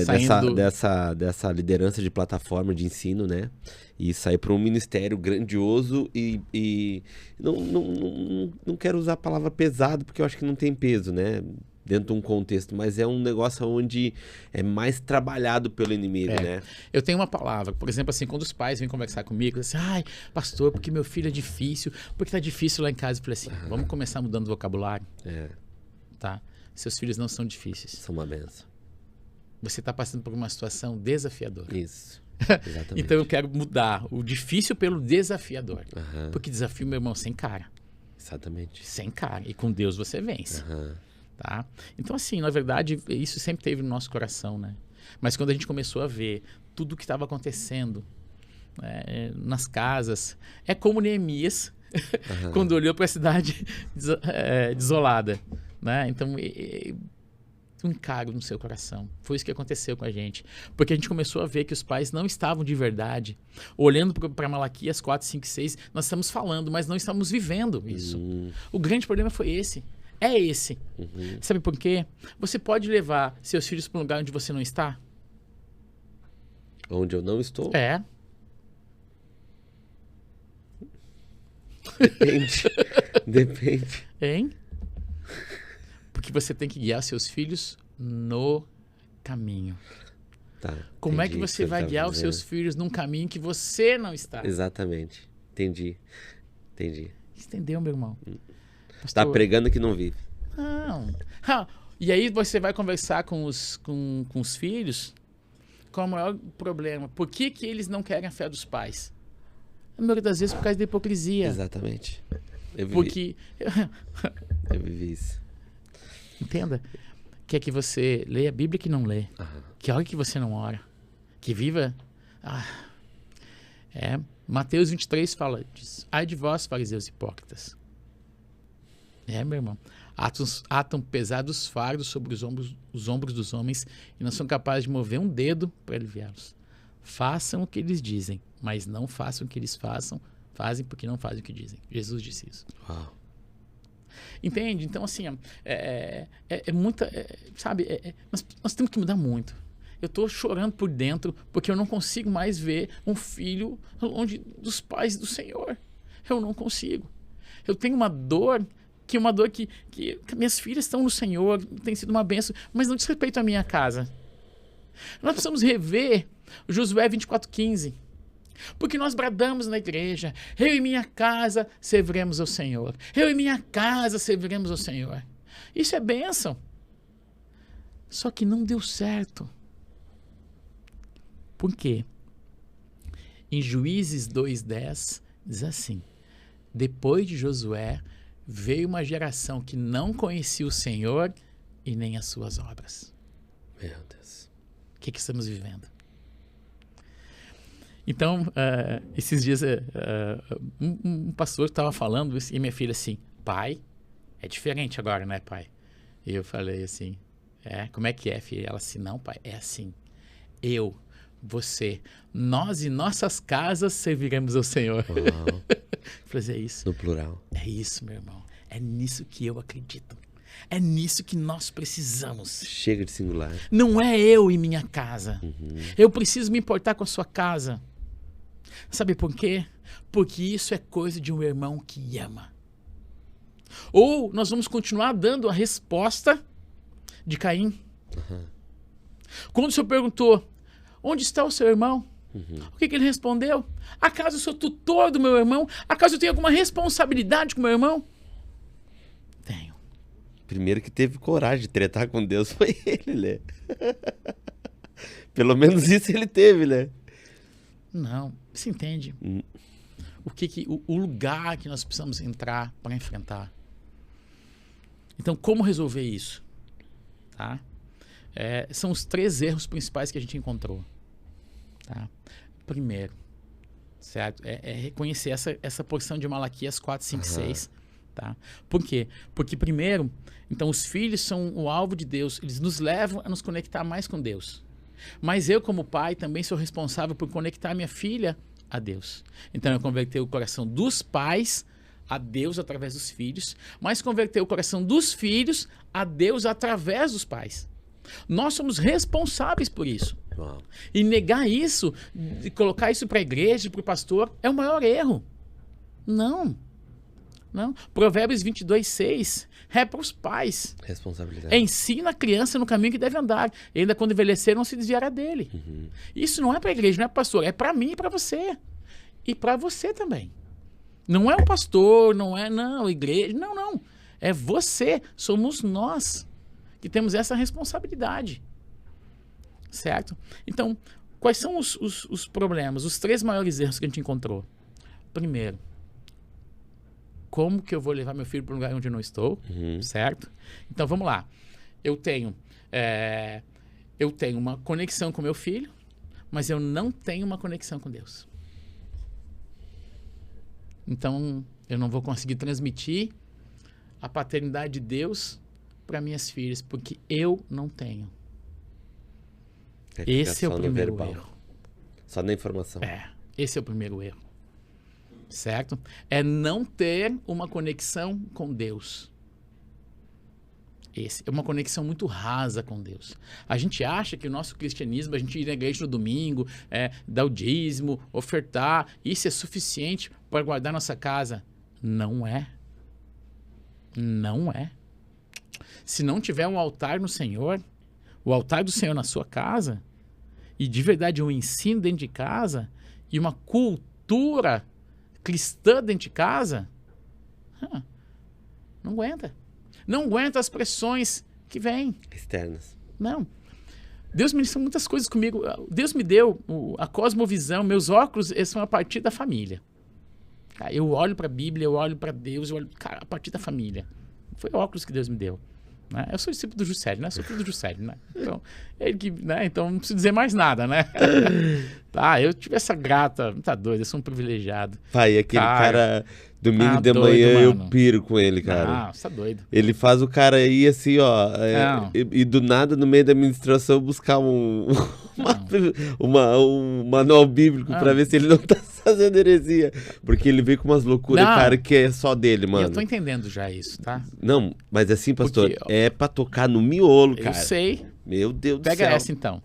Saindo Dessa liderança de plataforma de ensino, né? E sair para um ministério grandioso e não quero usar a palavra pesado, porque eu acho que não tem peso, né? Dentro de um contexto, mas é um negócio onde é mais trabalhado pelo inimigo, né? Eu tenho uma palavra, por exemplo, assim, quando os pais vêm conversar comigo, assim, ai, pastor, porque meu filho é difícil, porque tá difícil lá em casa. Eu falei assim, vamos começar mudando o vocabulário, tá? Seus filhos não são difíceis. São uma benção. Você está passando por uma situação desafiadora. Isso, exatamente. Então eu quero mudar o difícil pelo desafiador. Porque desafio, meu irmão, sem cara. Exatamente. Sem cara. E com Deus você vence. Aham. Tá? Então, assim, na verdade, isso sempre teve no nosso coração, né? Mas quando a gente começou a ver tudo o que estava acontecendo nas casas, é como Neemias, quando olhou para a cidade desolada, né? Então, um encargo no seu coração. Foi isso que aconteceu com a gente. Porque a gente começou a ver que os pais não estavam de verdade. Olhando para Malaquias 4, 5 e 6, nós estamos falando, mas não estamos vivendo isso. O grande problema foi esse. É esse. Sabe por quê? Você pode levar seus filhos para um lugar onde você não está? Onde eu não estou? Depende. Hein? Porque você tem que guiar seus filhos no caminho. Tá, Como é que você vai guiar os seus filhos num caminho que você não está? Exatamente. Entendi. Entendeu, meu irmão? Está pregando que não vive. Não. E aí você vai conversar com os filhos, qual é o maior problema? Por que eles não querem a fé dos pais? A maioria das vezes por causa da hipocrisia. Exatamente. Eu vivi isso. Entenda. Quer que você leia a Bíblia que não lê. Que ore que você não ora. Que viva... Mateus 23 fala disso. Ai de vós, fariseus hipócritas. Meu irmão. Atam pesados fardos sobre os ombros dos homens e não são capazes de mover um dedo para aliviá-los. Façam o que eles dizem, mas não façam o que eles fazem porque não fazem o que dizem. Jesus disse isso. Uau. Entende? Então, assim, muita... nós temos que mudar muito. Eu estou chorando por dentro porque eu não consigo mais ver um filho longe dos pais do Senhor. Eu não consigo. Eu tenho uma dor que minhas filhas estão no Senhor, tem sido uma bênção, mas não diz respeito à minha casa. Nós precisamos rever Josué 24:15. Porque nós bradamos na igreja, eu e minha casa serviremos ao Senhor. Eu e minha casa serviremos ao Senhor. Isso é bênção. Só que não deu certo. Por quê? Em Juízes 2:10 diz assim: depois de Josué veio uma geração que não conhecia o Senhor e nem as suas obras. Meu Deus. O que estamos vivendo? Então, esses dias, um pastor estava falando e minha filha assim, pai, é diferente agora, né, pai? E eu falei assim, como é que é, filha? Ela assim, não, pai, é assim. Eu, você, nós e nossas casas serviremos ao Senhor. Uau. Falei, é isso. No plural. É isso, meu irmão. É nisso que eu acredito. É nisso que nós precisamos. Chega de singular. Não é eu e minha casa. Eu preciso me importar com a sua casa. Sabe por quê? Porque isso é coisa de um irmão que ama. Ou nós vamos continuar dando a resposta de Caim. Quando o Senhor perguntou, onde está o seu irmão? O que ele respondeu? Acaso eu sou tutor do meu irmão? Acaso eu tenho alguma responsabilidade com o meu irmão? Tenho. Primeiro que teve coragem de tretar com Deus foi ele, né? Pelo menos isso ele teve, né? Não, você entende? O lugar que nós precisamos entrar para enfrentar. Então, como resolver isso? tá? São os 3 erros principais que a gente encontrou, tá? Primeiro, certo? É reconhecer essa porção de Malaquias 4, 5, 6, tá? Por quê? Porque primeiro, então os filhos são o alvo de Deus, eles nos levam a nos conectar mais com Deus. Mas eu, como pai, também sou responsável por conectar minha filha a Deus. Então eu converter o coração dos pais a Deus através dos filhos, mas converter o coração dos filhos a Deus através dos pais. Nós somos responsáveis por isso. Uau. E negar isso, e colocar isso para a igreja, para o pastor, é o maior erro. Não. Provérbios 22, 6 é para os pais. Responsabilidade. Ensina a criança no caminho que deve andar. E ainda quando envelhecer, não se desviará dele. Isso não é para a igreja, não é para o pastor. É para mim e para você. E para você também. Não é o pastor, não é a igreja. Não. É você. Somos nós que temos essa responsabilidade. Certo? Então, quais são os problemas? Os 3 maiores erros que a gente encontrou. Primeiro, como que eu vou levar meu filho para um lugar onde eu não estou? Certo? Então, vamos lá. Eu tenho uma conexão com meu filho, mas eu não tenho uma conexão com Deus. Então, eu não vou conseguir transmitir a paternidade de Deus para minhas filhas, porque eu não tenho. Esse é o primeiro erro. Só na informação. Esse é o primeiro erro. Certo? É não ter uma conexão com Deus. É uma conexão muito rasa com Deus. A gente acha que o nosso cristianismo, a gente ir na igreja no domingo, dar o dízimo, ofertar, isso é suficiente para guardar nossa casa. Não é. Não é. Se não tiver um altar no Senhor, o altar do Senhor na sua casa, e de verdade um ensino dentro de casa, e uma cultura cristã dentro de casa, não aguenta. Não aguenta as pressões que vêm. Externas. Não. Deus me ensinou muitas coisas comigo. Deus me deu a cosmovisão, meus óculos são a partir da família. Eu olho para a Bíblia, eu olho para Deus, eu olho a partir da família. Foi óculos que Deus me deu. Né? Eu sou discípulo do Juscelio, né? Sou filho do Juscelio, né? Então, então não preciso dizer mais nada, né? Eu tive essa grata, tá doido, eu sou um privilegiado. Pai, aquele cara, domingo de manhã eu piro com ele, cara. Você tá doido. Ele faz o cara ir assim, ó, e do nada, no meio da administração, buscar um manual bíblico pra ver se ele não tá fazendo heresia. Porque ele vem com umas loucuras, cara, que é só dele, mano. Eu tô entendendo já isso, tá? Não, mas assim, pastor, é pra tocar no miolo, cara. Eu sei. Meu Deus do céu. Pega essa então,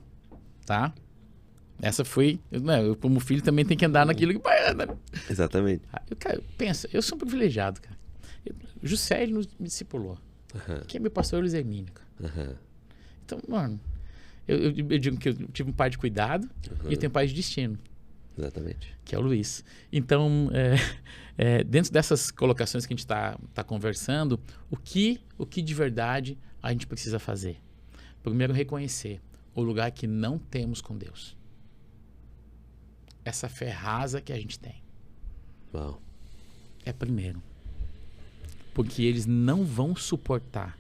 tá? Essa foi... Eu, como filho, também tenho que andar naquilo que o pai anda. Exatamente. Pensa, eu sou um privilegiado, cara. O Juscelio me discipulou. Quem é meu pastor é o Luiz Hermínio, cara. Então, mano, eu digo que eu tive um pai de cuidado e eu tenho um pai de destino. Exatamente. Que é o Luiz. Então, dentro dessas colocações que a gente tá conversando, o que de verdade a gente precisa fazer? Primeiro, reconhecer o lugar que não temos com Deus. Essa fé rasa que a gente tem. Uau. É primeiro. Porque eles não vão suportar.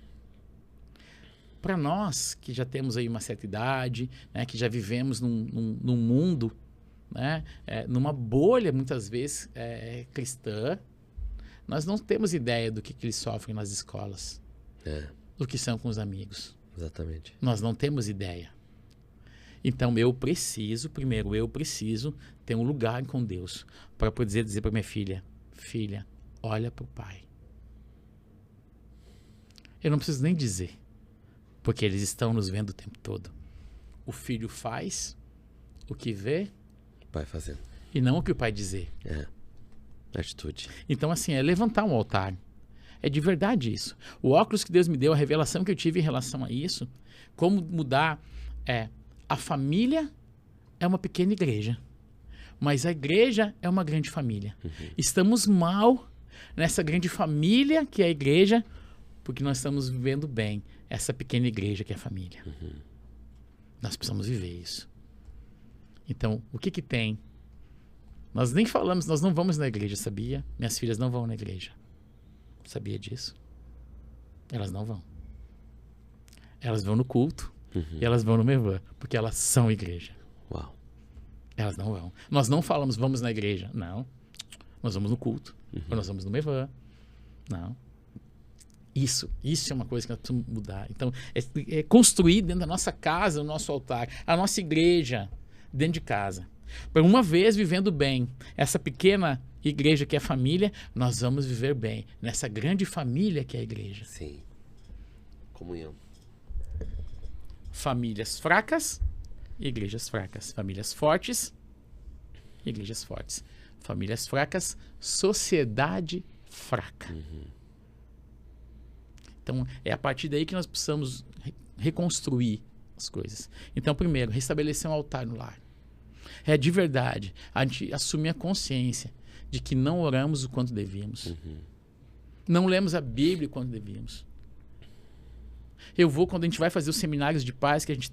Para nós, que já temos aí uma certa idade, né, que já vivemos num mundo, né, numa bolha, muitas vezes, cristã, nós não temos ideia do que eles sofrem nas escolas. Do que são com os amigos. Exatamente. Nós não temos ideia. Então, eu preciso ter um lugar com Deus para poder dizer para minha filha, olha para o pai. Eu não preciso nem dizer, porque eles estão nos vendo o tempo todo. O filho faz o que vê, o pai fazendo. E não o que o pai dizer. Atitude. Então, assim, é levantar um altar. É de verdade isso. O óculos que Deus me deu, a revelação que eu tive em relação a isso, como mudar a família é uma pequena igreja, mas a igreja é uma grande família. Estamos mal nessa grande família que é a igreja, porque nós estamos vivendo bem essa pequena igreja que é a família. Nós precisamos viver isso. Então, o que tem? Nós nem falamos, nós não vamos na igreja, sabia? Minhas filhas não vão na igreja. Sabia disso? Elas não vão. Elas vão no culto e elas vão no Mevã, porque elas são igreja. Uau. Elas não vão. Nós não falamos, vamos na igreja. Não. Nós vamos no culto. Ou nós vamos no Mevã. Não. Isso é uma coisa que nós precisamos mudar. Então, é construir dentro da nossa casa o nosso altar, a nossa igreja dentro de casa. Para uma vez vivendo bem, essa pequena igreja que é a família, nós vamos viver bem nessa grande família que é a igreja. Sim. Comunhão. Famílias fracas, igrejas fracas. Famílias fortes, igrejas fortes. Famílias fracas, sociedade fraca. Então, é a partir daí que nós precisamos reconstruir as coisas. Então, primeiro, restabelecer um altar no lar. É de verdade, a gente assumir a consciência de que não oramos o quanto devíamos. Não lemos a Bíblia o quanto devíamos. Quando a gente vai fazer os seminários de paz que a gente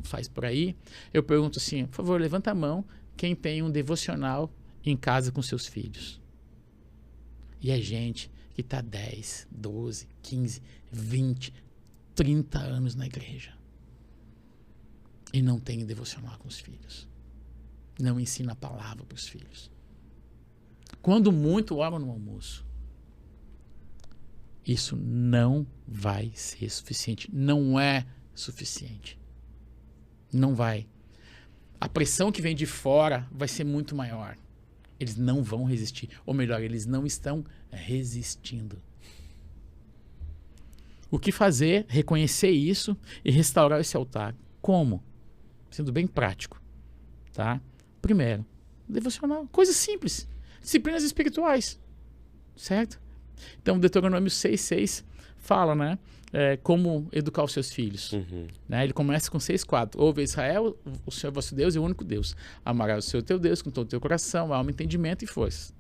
faz por aí, eu pergunto assim, por favor, levanta a mão quem tem um devocional em casa com seus filhos. E é gente que está 10, 12, 15, 20, 30 anos na igreja. E não tem devocional com os filhos. Não ensina a palavra para os filhos. Quando muito, oram no almoço. Isso não vai ser suficiente. Não é suficiente. Não vai. A pressão que vem de fora vai ser muito maior. Eles não vão resistir. Ou melhor, eles não estão resistindo. O que fazer? Reconhecer isso e restaurar esse altar. Como? Sendo bem prático. Tá? Primeiro, devocional. Coisas simples. Disciplinas espirituais. Certo? Então, Deuteronômio 6:6 fala, né? Como educar os seus filhos. Né? Ele começa com 6:4. Ouve Israel, o Senhor vosso Deus é o único Deus. Amarás o Senhor teu Deus com todo o teu coração, alma, entendimento e força.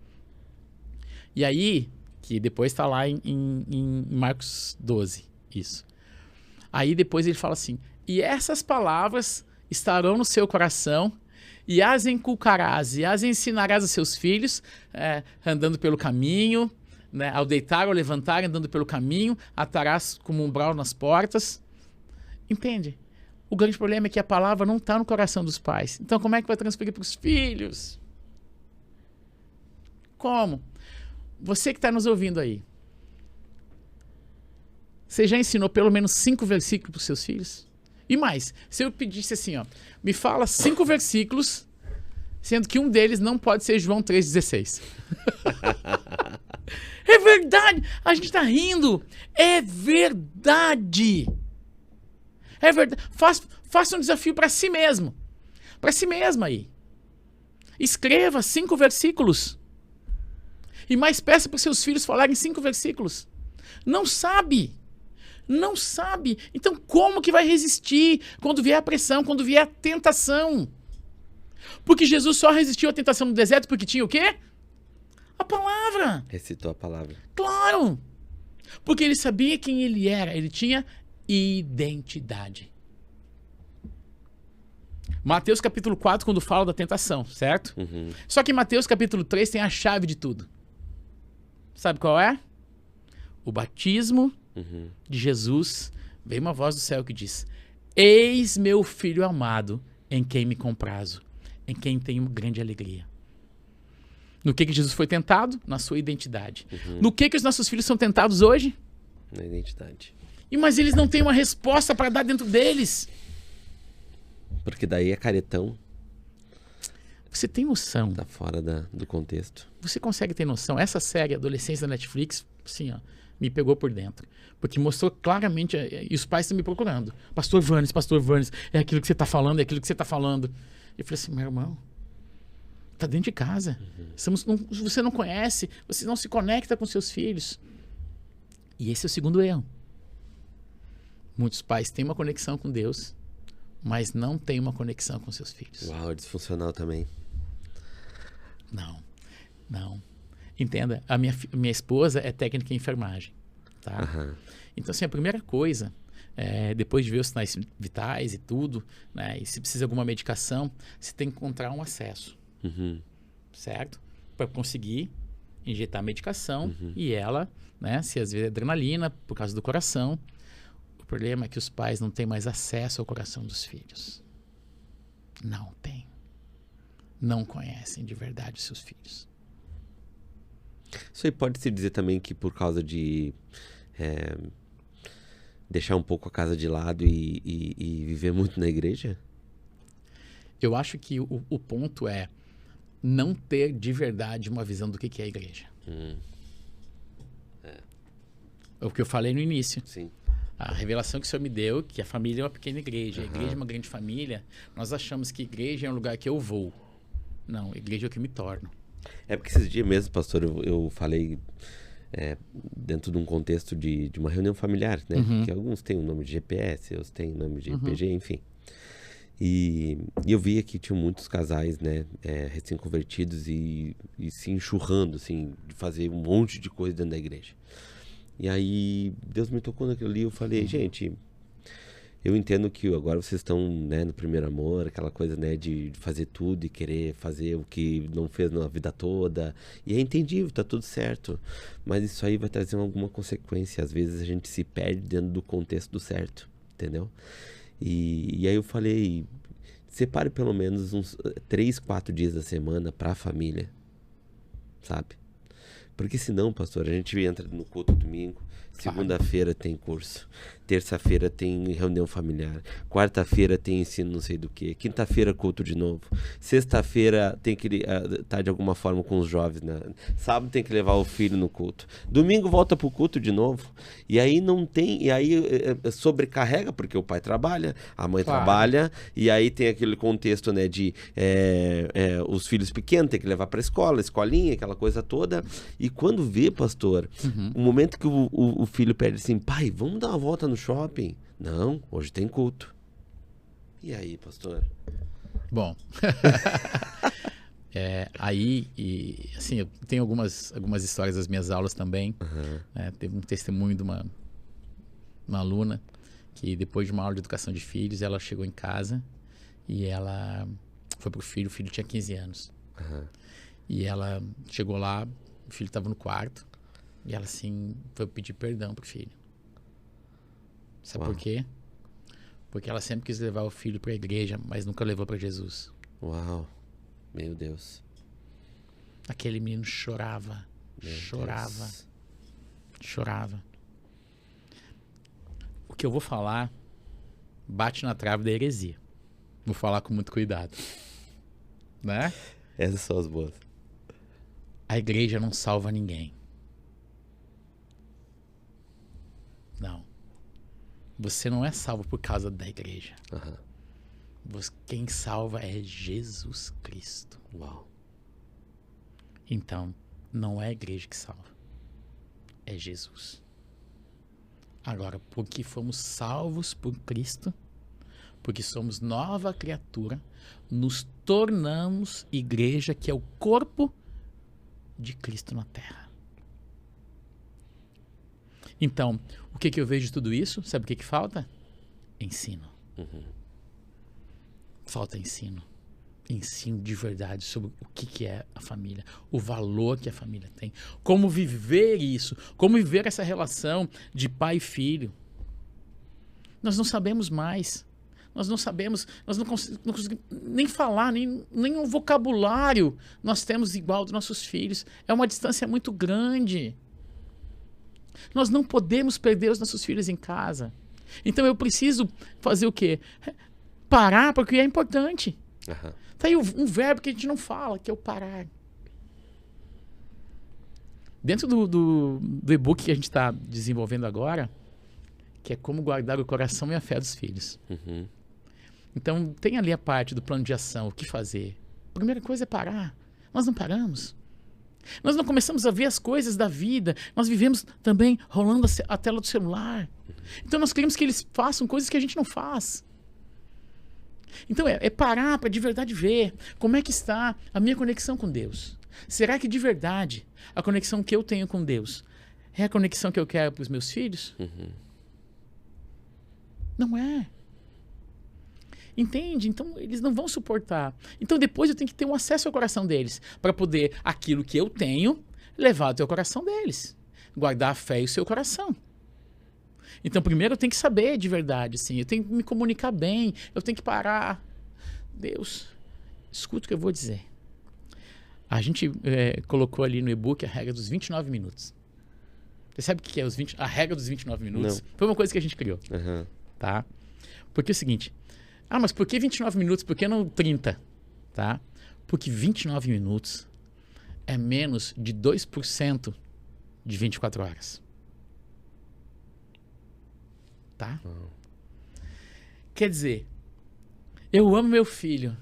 E aí, que depois está lá em Marcos 12, isso. Aí depois ele fala assim, e essas palavras estarão no seu coração e as inculcarás e as ensinarás aos seus filhos, andando pelo caminho, né, ao deitar ou levantar, andando pelo caminho, atarás como umbral nas portas. Entende? O grande problema é que a palavra não está no coração dos pais. Então, como é que vai transferir para os filhos? Como? Você que está nos ouvindo aí, você já ensinou pelo menos 5 versículos para os seus filhos? E mais, se eu pedisse assim, ó, me fala 5 versículos, sendo que um deles não pode ser João 3,16. É verdade! A gente está rindo! É verdade! É verdade! Faça um desafio para si mesmo. Para si mesma aí. Escreva 5 versículos. E mais peça para os seus filhos falarem 5 versículos. Não sabe. Não sabe. Então como que vai resistir quando vier a pressão, quando vier a tentação? Porque Jesus só resistiu à tentação no deserto porque tinha o quê? A palavra. Recitou a palavra. Claro. Porque ele sabia quem ele era. Ele tinha identidade. Mateus capítulo 4, quando fala da tentação, certo? Só que Mateus capítulo 3 tem a chave de tudo. Sabe qual é? O batismo de Jesus. Veio uma voz do céu que diz, eis meu filho amado, em quem me comprazo, em quem tenho grande alegria. No que Jesus foi tentado? Na sua identidade. No que os nossos filhos são tentados hoje? Na identidade. Mas eles não têm uma resposta para dar dentro deles. Porque daí é caretão. Você tem noção? Tá fora do contexto. Você consegue ter noção? Essa série Adolescência da Netflix, assim, ó, me pegou por dentro. Porque mostrou claramente, e os pais estão me procurando. Pastor Vannes, é aquilo que você está falando, é aquilo que você está falando. Eu falei assim, meu irmão, tá dentro de casa. Você não conhece, você não se conecta com seus filhos. E esse é o segundo erro. Muitos pais têm uma conexão com Deus, mas não têm uma conexão com seus filhos. Uau, é disfuncional também. Não. Entenda, a minha esposa é técnica em enfermagem. Tá? Então, assim, a primeira coisa, depois de ver os sinais vitais e tudo, né, e se precisa de alguma medicação, você tem que encontrar um acesso. Certo? Para conseguir injetar a medicação e ela, né, se às vezes é adrenalina, por causa do coração, problema é que os pais não têm mais acesso ao coração dos filhos. Não tem. Não conhecem de verdade seus filhos. Isso aí pode-se dizer também que por causa de deixar um pouco a casa de lado e viver muito na igreja? Eu acho que o ponto é não ter de verdade uma visão do que é a igreja. É o que eu falei no início. Sim. A revelação que o Senhor me deu, que a família é uma pequena igreja, a igreja é uma grande família, nós achamos que igreja é um lugar que eu vou. Não, igreja é o que me torno. É porque esses dias mesmo, pastor, eu falei dentro de um contexto de uma reunião familiar, né? Que alguns têm o nome de GPS, outros têm o nome de PG, enfim. E eu via que tinham muitos casais, né, recém-convertidos e se enxurrando, assim, de fazer um monte de coisa dentro da igreja. E aí, Deus me tocou naquilo ali, eu falei, gente, eu entendo que agora vocês estão, né, no primeiro amor, aquela coisa, né, de fazer tudo e querer fazer o que não fez na vida toda. E é entendível, tá tudo certo. Mas isso aí vai trazer alguma consequência. Às vezes a gente se perde dentro do contexto do certo, entendeu? E aí eu falei, separe pelo menos uns 3, 4 dias da semana para a família, sabe? Porque senão, pastor, a gente entra no culto domingo, segunda-feira tem curso, terça-feira tem reunião familiar, quarta-feira tem ensino não sei do que, quinta-feira culto de novo, sexta-feira tem que estar de alguma forma com os jovens, né? Sábado tem que levar o filho no culto, domingo volta pro culto de novo, e aí não tem, e aí sobrecarrega, porque o pai trabalha, a mãe trabalha, e aí tem aquele contexto, né, de os filhos pequenos tem que levar pra escola, escolinha, aquela coisa toda, e quando vê, pastor, o momento que o filho pede assim, pai, vamos dar uma volta no shopping? Não, hoje tem culto. E aí, pastor? Bom, aí, assim, eu tenho algumas histórias das minhas aulas também. Teve um testemunho de uma aluna que depois de uma aula de educação de filhos, ela chegou em casa e ela foi pro filho, o filho tinha 15 anos. E ela chegou lá, o filho estava no quarto e ela, assim, foi pedir perdão pro filho. Sabe por quê? Porque ela sempre quis levar o filho para a igreja, mas nunca levou para Jesus. Uau, meu Deus. Aquele menino chorava, chorava. O que eu vou falar bate na trave da heresia. Vou falar com muito cuidado. Né? Essas são as boas. A igreja não salva ninguém. Não. Você não é salvo por causa da igreja. Quem salva é Jesus Cristo. Uau. Então, não é a igreja que salva. É Jesus. Agora, porque fomos salvos por Cristo, porque somos nova criatura, nos tornamos igreja, que é o corpo de Cristo na terra. Então, o que eu vejo de tudo isso? Sabe o que falta? Ensino. Falta ensino. Ensino de verdade sobre o que é a família, o valor que a família tem, como viver isso, como viver essa relação de pai e filho. Nós não sabemos mais. Nós não sabemos, nós não conseguimos nem falar, nem um vocabulário nós temos igual dos nossos filhos. É uma distância muito grande. Nós não podemos perder os nossos filhos em casa. Então eu preciso fazer o quê? Parar, porque é importante. Tá aí um verbo que a gente não fala, que é o parar. Dentro do e-book que a gente está desenvolvendo agora, que é como guardar o coração e a fé dos filhos. Então tem ali a parte do plano de ação, o que fazer. A primeira coisa é parar. Nós não paramos. Nós não começamos a ver as coisas da vida. Nós vivemos também rolando a tela do celular. Então nós queremos que eles façam coisas que a gente não faz. Então é parar para de verdade ver como é que está a minha conexão com Deus. Será que de verdade a conexão que eu tenho com Deus é a conexão que eu quero para os meus filhos? Não é. Entende? Então eles não vão suportar. Então depois eu tenho que ter um acesso ao coração deles para poder aquilo que eu tenho levar até o coração deles. Guardar a fé e o seu coração. Então, primeiro eu tenho que saber de verdade, assim, eu tenho que me comunicar bem, eu tenho que parar. Deus, escuta o que eu vou dizer. A gente colocou ali no e-book a regra dos 29 minutos. Você sabe o que é a regra dos 29 minutos? Não. Foi uma coisa que a gente criou, tá? Porque é o seguinte, mas por que 29 minutos? Por que não 30? Tá? Porque 29 minutos é menos de 2% de 24 horas. Tá? Quer dizer, eu amo meu filho.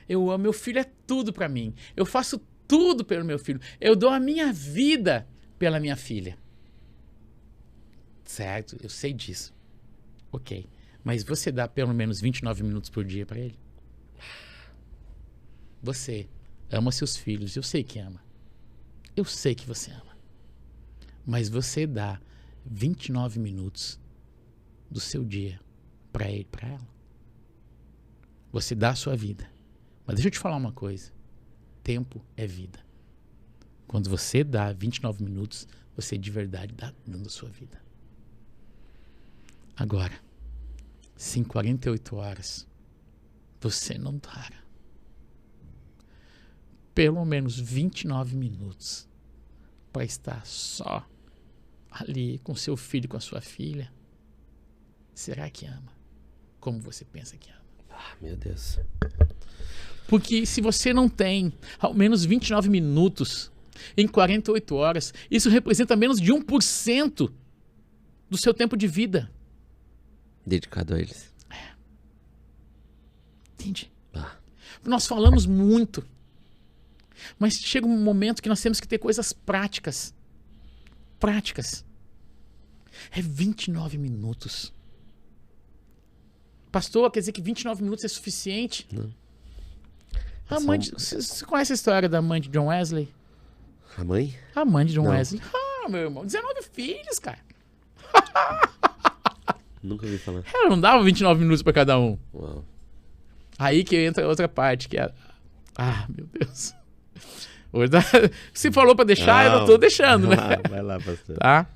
Meu filho é tudo pra mim. Eu faço tudo pelo meu filho. Eu dou a minha vida pela minha filha. Certo? Eu sei disso. Ok. Mas você dá pelo menos 29 minutos por dia pra ele? Você ama seus filhos. Eu sei que ama. Eu sei que você ama. Mas você dá 29 minutos do seu dia pra ele, pra ela. Você dá a sua vida. Mas deixa eu te falar uma coisa. Tempo é vida. Quando você dá 29 minutos, você de verdade está dando a sua vida. Agora, se em 48 horas você não dar pelo menos 29 minutos para estar só ali com seu filho, com a sua filha, será que ama? Como você pensa que ama? Meu Deus. Porque se você não tem ao menos 29 minutos em 48 horas, isso representa menos de 1% do seu tempo de vida. Dedicado a eles. Entende? Nós falamos muito, mas chega um momento que nós temos que ter coisas práticas. Práticas. É 29 minutos. Pastor, quer dizer que 29 minutos é suficiente? Não. Você conhece a história da mãe de John Wesley? A mãe? A mãe de John Não. Wesley. Meu irmão, 19 filhos, cara. Nunca ouvi falar. Ela não dava 29 minutos pra cada um. Uau. Aí que entra outra parte, que é... meu Deus. Se falou pra deixar, eu não tô deixando, né? Vai lá, pastor. Tá?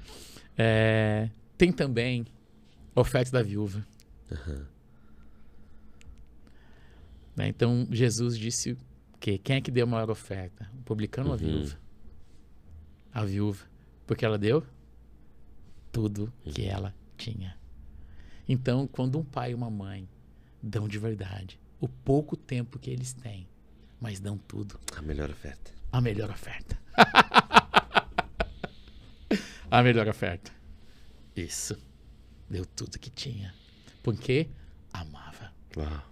Tem também a oferta da viúva. Então, Jesus disse que quem é que deu a maior oferta? O publicano ou a viúva? A viúva. Porque ela deu tudo que ela tinha. Então, quando um pai e uma mãe dão de verdade o pouco tempo que eles têm, mas dão tudo. A melhor oferta. A melhor oferta. A melhor oferta. Isso. Deu tudo que tinha. Porque amava. Uau.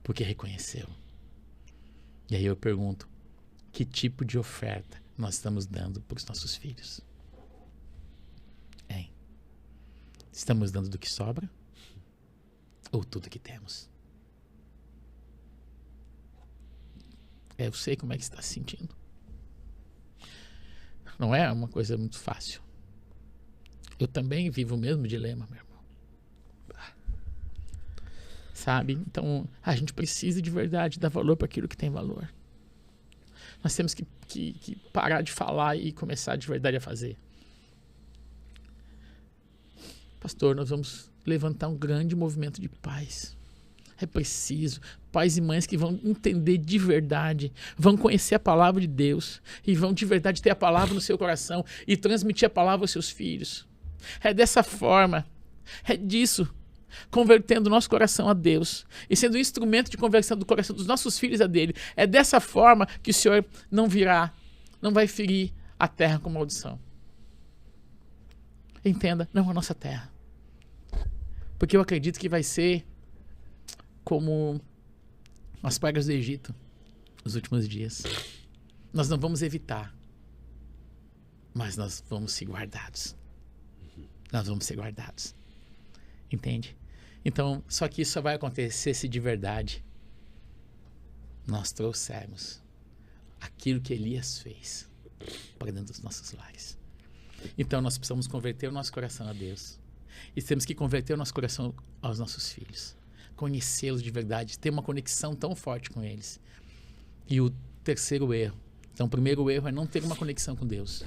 Porque reconheceu. E aí eu pergunto, que tipo de oferta nós estamos dando para os nossos filhos? Hein? Estamos dando do que sobra? Ou tudo que temos? Eu sei como é que você está se sentindo. Não é uma coisa muito fácil. Eu também vivo o mesmo dilema, meu irmão. Sabe? Então, a gente precisa de verdade dar valor para aquilo que tem valor. Nós temos que parar de falar e começar de verdade a fazer. Pastor, nós vamos levantar um grande movimento de paz. É preciso pais e mães que vão entender de verdade, vão conhecer a palavra de Deus e vão de verdade ter a palavra no seu coração e transmitir a palavra aos seus filhos. É dessa forma, é disso, convertendo o nosso coração a Deus e sendo um instrumento de conversão do coração dos nossos filhos a dele. É dessa forma que o Senhor não vai ferir a terra com maldição. Entenda, não a nossa terra. Porque eu acredito que vai ser como as pragas do Egito nos últimos dias. Nós não vamos evitar, mas nós vamos ser guardados. Nós vamos ser guardados. Entende? Então, só que isso só vai acontecer se de verdade nós trouxermos aquilo que Elias fez para dentro dos nossos lares. Então, nós precisamos converter o nosso coração a Deus. E temos que converter o nosso coração aos nossos filhos. Conhecê-los de verdade, ter uma conexão tão forte com eles. E o terceiro erro. Então, o primeiro erro é não ter uma conexão com Deus.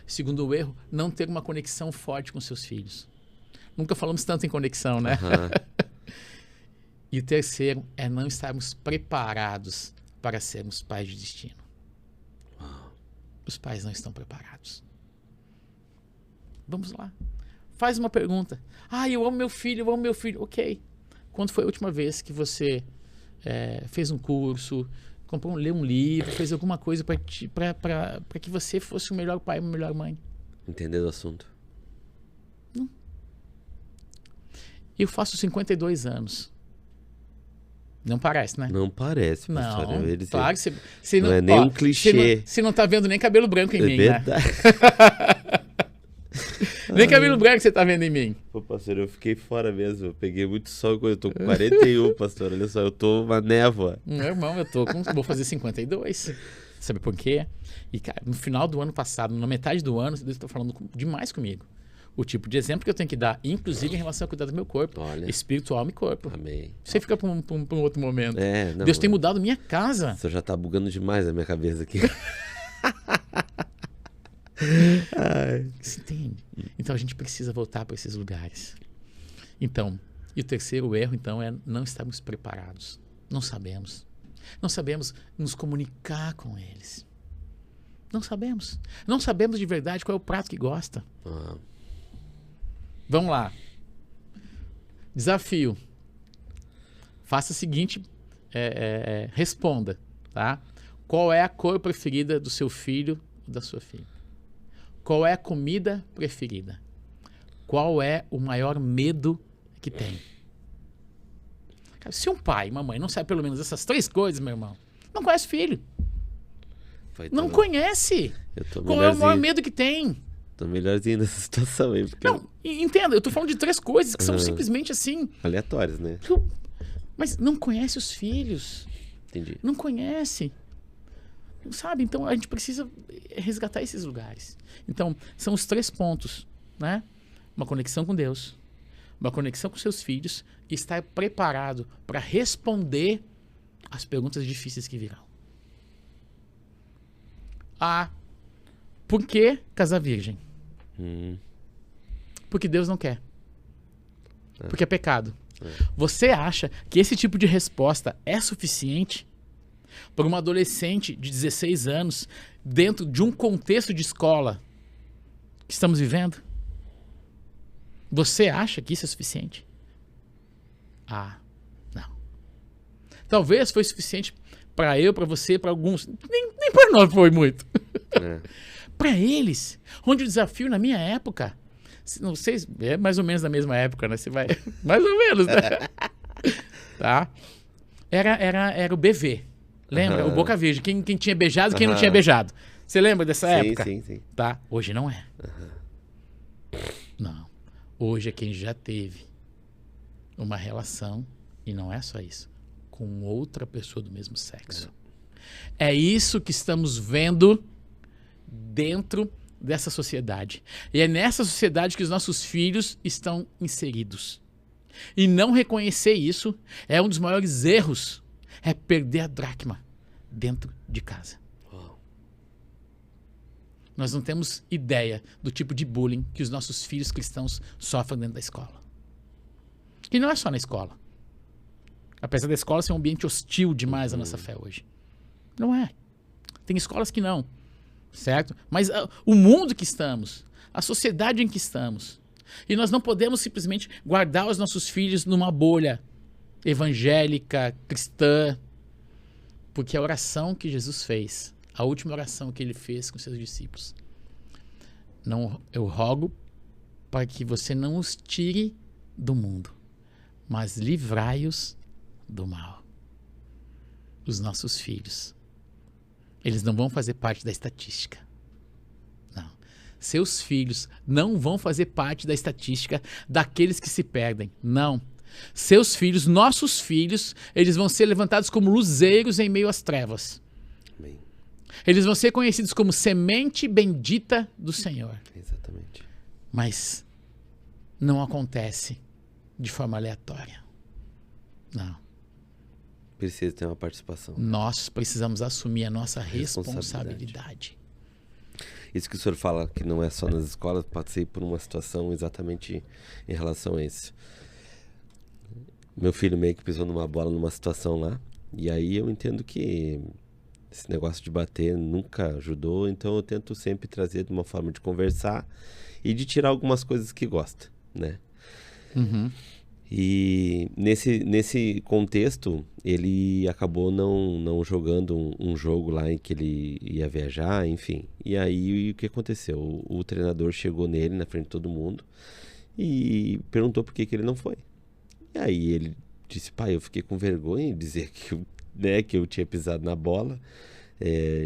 Segundo erro, não ter uma conexão forte com seus filhos. Nunca falamos tanto em conexão, né? E o terceiro é não estarmos preparados para sermos pais de destino. Os pais não estão preparados. Vamos lá. Faz uma pergunta. Eu amo meu filho, eu amo meu filho. Ok. Quando foi a última vez que você fez um curso, leu um livro, fez alguma coisa para que você fosse o melhor pai, a melhor mãe? Entender o assunto. Não. Eu faço 52 anos. Não parece, né? Não parece, pastor. Não, Dizer, claro. não é nem um clichê. Você não tá vendo nem cabelo branco em mim, verdade. Né? Nem cabelo branco você tá vendo em mim. Pô, pastor, eu fiquei fora mesmo. Eu peguei muito sol quando eu tô com 41, pastor. Olha só, eu tô uma névoa. Meu irmão, vou fazer 52. Sabe por quê? E, cara, no final do ano passado, na metade do ano, Deus tá falando demais comigo. O tipo de exemplo que eu tenho que dar, inclusive em relação a cuidar do meu corpo. Olha. Espírito, alma e corpo. Amém. Você fica para um outro momento. Não, Deus tem mudado minha casa. Você já tá bugando demais a minha cabeça aqui. Você entende? Então a gente precisa voltar para esses lugares. Então, e o terceiro erro, então, é não estarmos preparados. Não sabemos. Não sabemos nos comunicar com eles. Não sabemos. Não sabemos de verdade qual é o prato que gosta. Vamos lá. Desafio. Faça o seguinte, responda, tá? Qual é a cor preferida do seu filho ou da sua filha? Qual é a comida preferida? Qual é o maior medo que tem? Cara, se um pai e uma mãe não sabe pelo menos essas 3 coisas, meu irmão, não conhece filho. Não conhece. Qual é o maior medo que tem? Tô melhorzinho nessa situação aí. Porque não, entenda, eu tô falando de 3 coisas que são simplesmente assim... aleatórias, né? Mas não conhece os filhos. Entendi. Não conhece. Sabe? Então a gente precisa resgatar esses lugares. Então, são os 3 pontos, né? Uma conexão com Deus, uma conexão com seus filhos e estar preparado para responder as perguntas difíceis que virão. Por que casar virgem? Porque Deus não quer. Porque é pecado. Você acha que esse tipo de resposta é suficiente para uma adolescente de 16 anos dentro de um contexto de escola que estamos vivendo? Você acha que isso é suficiente? Não. Talvez foi suficiente para eu, para você, para alguns. Nem para nós foi muito. Para eles, onde o desafio na minha época, não sei, é mais ou menos na mesma época, né? Você vai, mais ou menos, né? Tá? Era o BV. Lembra? O Boca Virgem. Quem tinha beijado e quem não tinha beijado. Você lembra dessa época? Sim. Tá? Hoje não é. Não. Hoje é quem já teve uma relação, e não é só isso, com outra pessoa do mesmo sexo. É isso que estamos vendo dentro dessa sociedade. E é nessa sociedade que os nossos filhos estão inseridos. E não reconhecer isso é um dos maiores erros. É perder a dracma dentro de casa. Nós não temos ideia do tipo de bullying que os nossos filhos cristãos sofrem dentro da escola. E não é só na escola. Apesar da escola ser um ambiente hostil demais à nossa fé hoje. Não é. Tem escolas que não. Certo? Mas o mundo que estamos, a sociedade em que estamos, e nós não podemos simplesmente guardar os nossos filhos numa bolha evangélica, cristã, porque a oração que Jesus fez, a última oração que ele fez com seus discípulos, eu rogo para que você não os tire do mundo, mas livrai-os do mal. Os nossos filhos, eles não vão fazer parte da estatística. Não. Seus filhos não vão fazer parte da estatística daqueles que se perdem. Não. Seus filhos, nossos filhos, eles vão ser levantados como luzeiros em meio às trevas. Amém. Eles vão ser conhecidos como semente bendita do Senhor. Exatamente. Mas não acontece de forma aleatória. Não. Precisa ter uma participação. Nós precisamos assumir a nossa responsabilidade. isso que o senhor fala, que não é só nas escolas, passei por uma situação exatamente em relação a isso. Meu filho meio que pisou numa bola numa situação lá, e aí eu entendo que esse negócio de bater nunca ajudou, então eu tento sempre trazer de uma forma de conversar e de tirar algumas coisas que gosta, né? Uhum. E nesse contexto, ele acabou não jogando um jogo lá em que ele ia viajar, enfim. E aí o que aconteceu? O treinador chegou nele na frente de todo mundo e perguntou por que ele não foi. E aí ele disse, pai, eu fiquei com vergonha de dizer que eu tinha pisado na bola,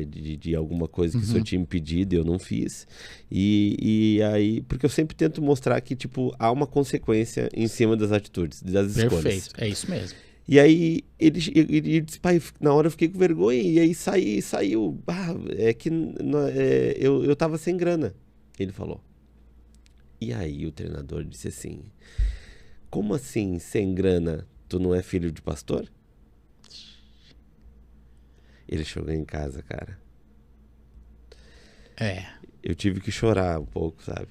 de alguma coisa que o senhor tinha me pedido e eu não fiz. E aí, porque eu sempre tento mostrar que, tipo, há uma consequência em cima das atitudes, das escolhas. Perfeito, é isso mesmo. E aí ele disse, pai, na hora eu fiquei com vergonha e aí saiu. É que eu tava sem grana, ele falou. E aí o treinador disse assim, como assim sem grana? Tu não é filho de pastor? Ele chegou em casa, cara. Eu tive que chorar um pouco, sabe?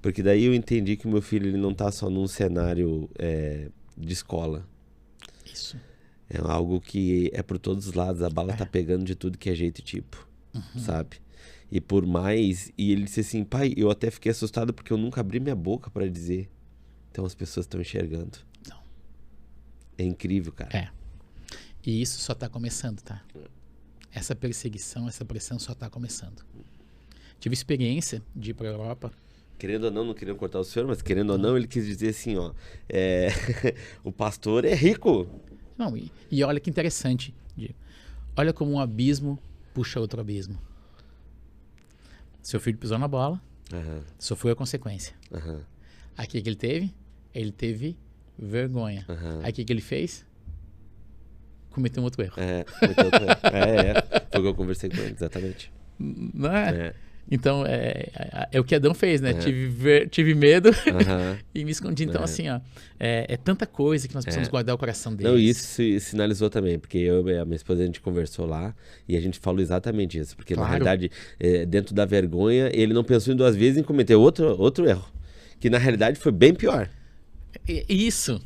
Porque daí eu entendi que o meu filho ele não tá só num cenário de escola. Isso. É algo que é por todos os lados. A bala tá pegando de tudo que é jeito e tipo, sabe? E por mais... E ele disse assim, pai, eu até fiquei assustado porque eu nunca abri minha boca pra dizer. Então as pessoas estão enxergando. Não. É incrível, cara. E isso só tá começando, tá? Essa perseguição, essa pressão só tá começando. Tive experiência de ir pra Europa. Querendo ou não queriam cortar o senhor, mas querendo ou não, ele quis dizer assim, ó, o pastor é rico. Não, e olha que interessante, Diego. Olha como um abismo puxa outro abismo. Seu filho pisou na bola, sofreu a consequência. Aí o que ele teve? Ele teve vergonha. Aí o que ele fez? Cometeu um outro erro. Cometeu outro erro. Foi o que eu conversei com ele, exatamente. Não é? Então, é o que Adão fez, né? Tive medo e me escondi. Então, assim, ó, é tanta coisa que nós precisamos guardar o coração deles. Não, isso sinalizou também, porque eu e a minha esposa, a gente conversou lá e a gente falou exatamente isso. Porque, na realidade, dentro da vergonha, ele não pensou em duas vezes em cometer outro erro. Que, na realidade, foi bem pior. Isso.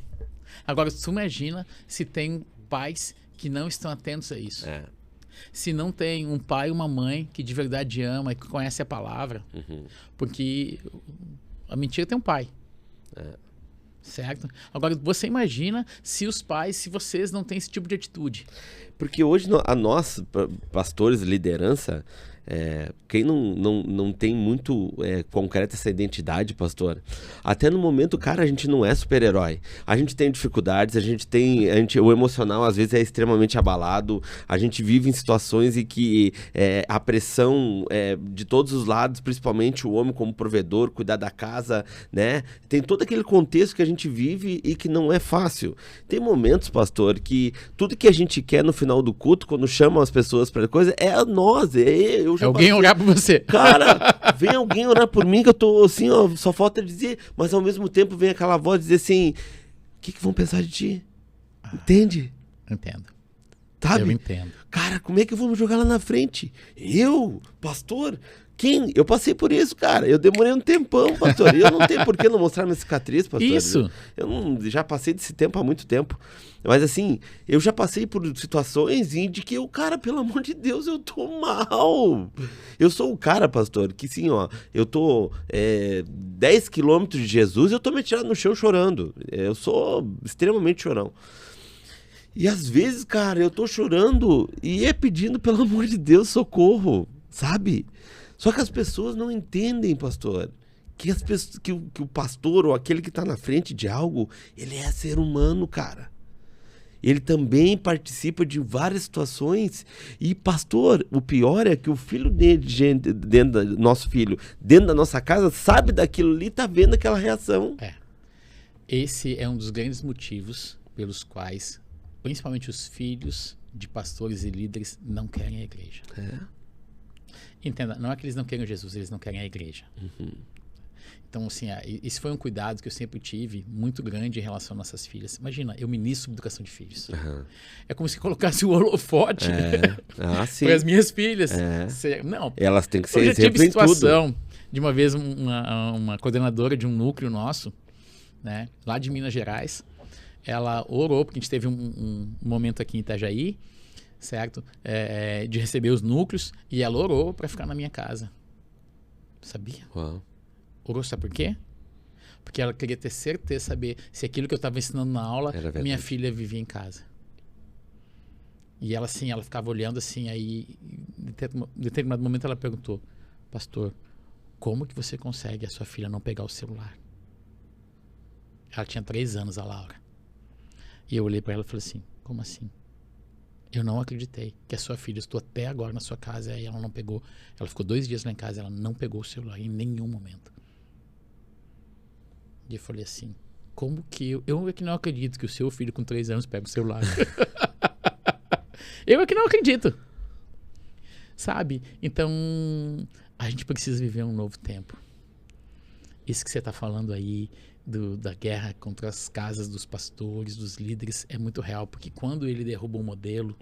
Agora, tu imagina se tem pais que não estão atentos a isso. Se não tem um pai e uma mãe que de verdade ama e que conhece a palavra. Porque a mentira tem um pai. Certo? Agora, você imagina se os pais, se vocês não têm esse tipo de atitude. Porque hoje, a nós, pastores, liderança... quem não tem muito concreta essa identidade, pastor, até no momento, cara, a gente não é super-herói. A gente tem dificuldades, o emocional às vezes é extremamente abalado, a gente vive em situações em que a pressão de todos os lados, principalmente o homem como provedor, cuidar da casa, né? Tem todo aquele contexto que a gente vive e que não é fácil. Tem momentos, pastor, que tudo que a gente quer no final do culto, quando chamam as pessoas para coisa, é nós, alguém orar por você. Cara, vem alguém orar por mim que eu tô assim, ó, só falta dizer, mas ao mesmo tempo vem aquela voz dizer assim, o que vão pensar de ti? Entende? Entendo. Sabe? Eu entendo. Cara, como é que eu vou me jogar lá na frente? Eu, pastor? Quem? Eu passei por isso, cara. Eu demorei um tempão, pastor. Eu não tenho por que não mostrar minha cicatriz, pastor. Isso. Já passei desse tempo há muito tempo. Mas assim, eu já passei por situações de que eu, cara, pelo amor de Deus, eu tô mal. Eu sou o cara, pastor, que sim, ó, eu tô 10 quilômetros de Jesus e eu tô me tirando no chão chorando. Eu sou extremamente chorão. E às vezes, cara, eu tô chorando e pedindo, pelo amor de Deus, socorro, sabe? Só que as pessoas não entendem, pastor, que o pastor ou aquele que está na frente de algo, ele é ser humano, cara. Ele também participa de várias situações. E, pastor, o pior é que o filho nosso filho, dentro da nossa casa, sabe daquilo ali e tá vendo aquela reação. Esse é um dos grandes motivos pelos quais, principalmente os filhos de pastores e líderes, não querem a igreja. Entenda, não é que eles não querem Jesus, eles não querem a igreja. Então, assim, esse foi um cuidado que eu sempre tive, muito grande em relação às nossas filhas. Imagina, eu ministro educação de filhos. É como se colocasse o holofote para as minhas filhas. Não, elas têm que ser eu já exemplo tive em tudo. situação de uma vez uma coordenadora de um núcleo nosso, né, lá de Minas Gerais, ela orou, porque a gente teve um momento aqui em Itajaí, certo? De receber os núcleos, e ela orou para ficar na minha casa. Sabia? Uau. Orou, sabe por quê? Porque ela queria ter certeza, saber se aquilo que eu estava ensinando na aula, minha filha vivia em casa. E ela, assim, ela ficava olhando assim, aí em determinado momento ela perguntou: pastor, como que você consegue a sua filha não pegar o celular? Ela tinha 3 anos, a Laura. E eu olhei para ela e falei assim: como assim? Eu não acreditei que a sua filha, estou até agora na sua casa, e ela não pegou. Ela ficou 2 dias lá em casa, ela não pegou o celular em nenhum momento. E eu falei assim: como que eu é que não acredito que o seu filho com 3 anos pega o celular? Eu é que não acredito. Sabe? Então, a gente precisa viver um novo tempo. Isso que você está falando aí, da guerra contra as casas dos pastores, dos líderes, é muito real. Porque quando ele derruba um modelo,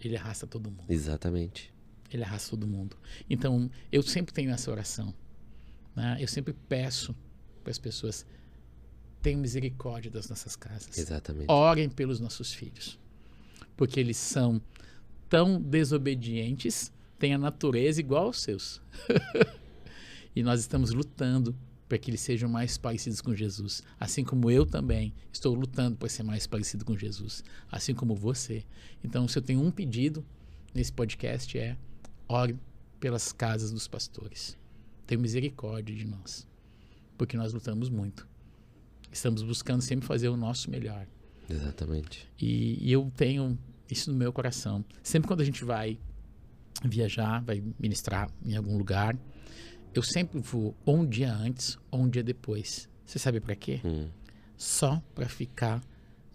ele arrasta todo mundo. Exatamente. Ele arrasta todo mundo. Então, eu sempre tenho essa oração, né? Eu sempre peço para as pessoas: tenham misericórdia das nossas casas. Exatamente. Orem pelos nossos filhos. Porque eles são tão desobedientes, têm a natureza igual aos seus. E nós estamos lutando para que eles sejam mais parecidos com Jesus. Assim como eu também estou lutando para ser mais parecido com Jesus. Assim como você. Então, se eu tenho um pedido nesse podcast, ore pelas casas dos pastores. Tenha misericórdia de nós. Porque nós lutamos muito. Estamos buscando sempre fazer o nosso melhor. Exatamente. E eu tenho isso no meu coração. Sempre quando a gente vai viajar, vai ministrar em algum lugar, eu sempre vou ou um dia antes ou um dia depois. Você sabe para quê? Só para ficar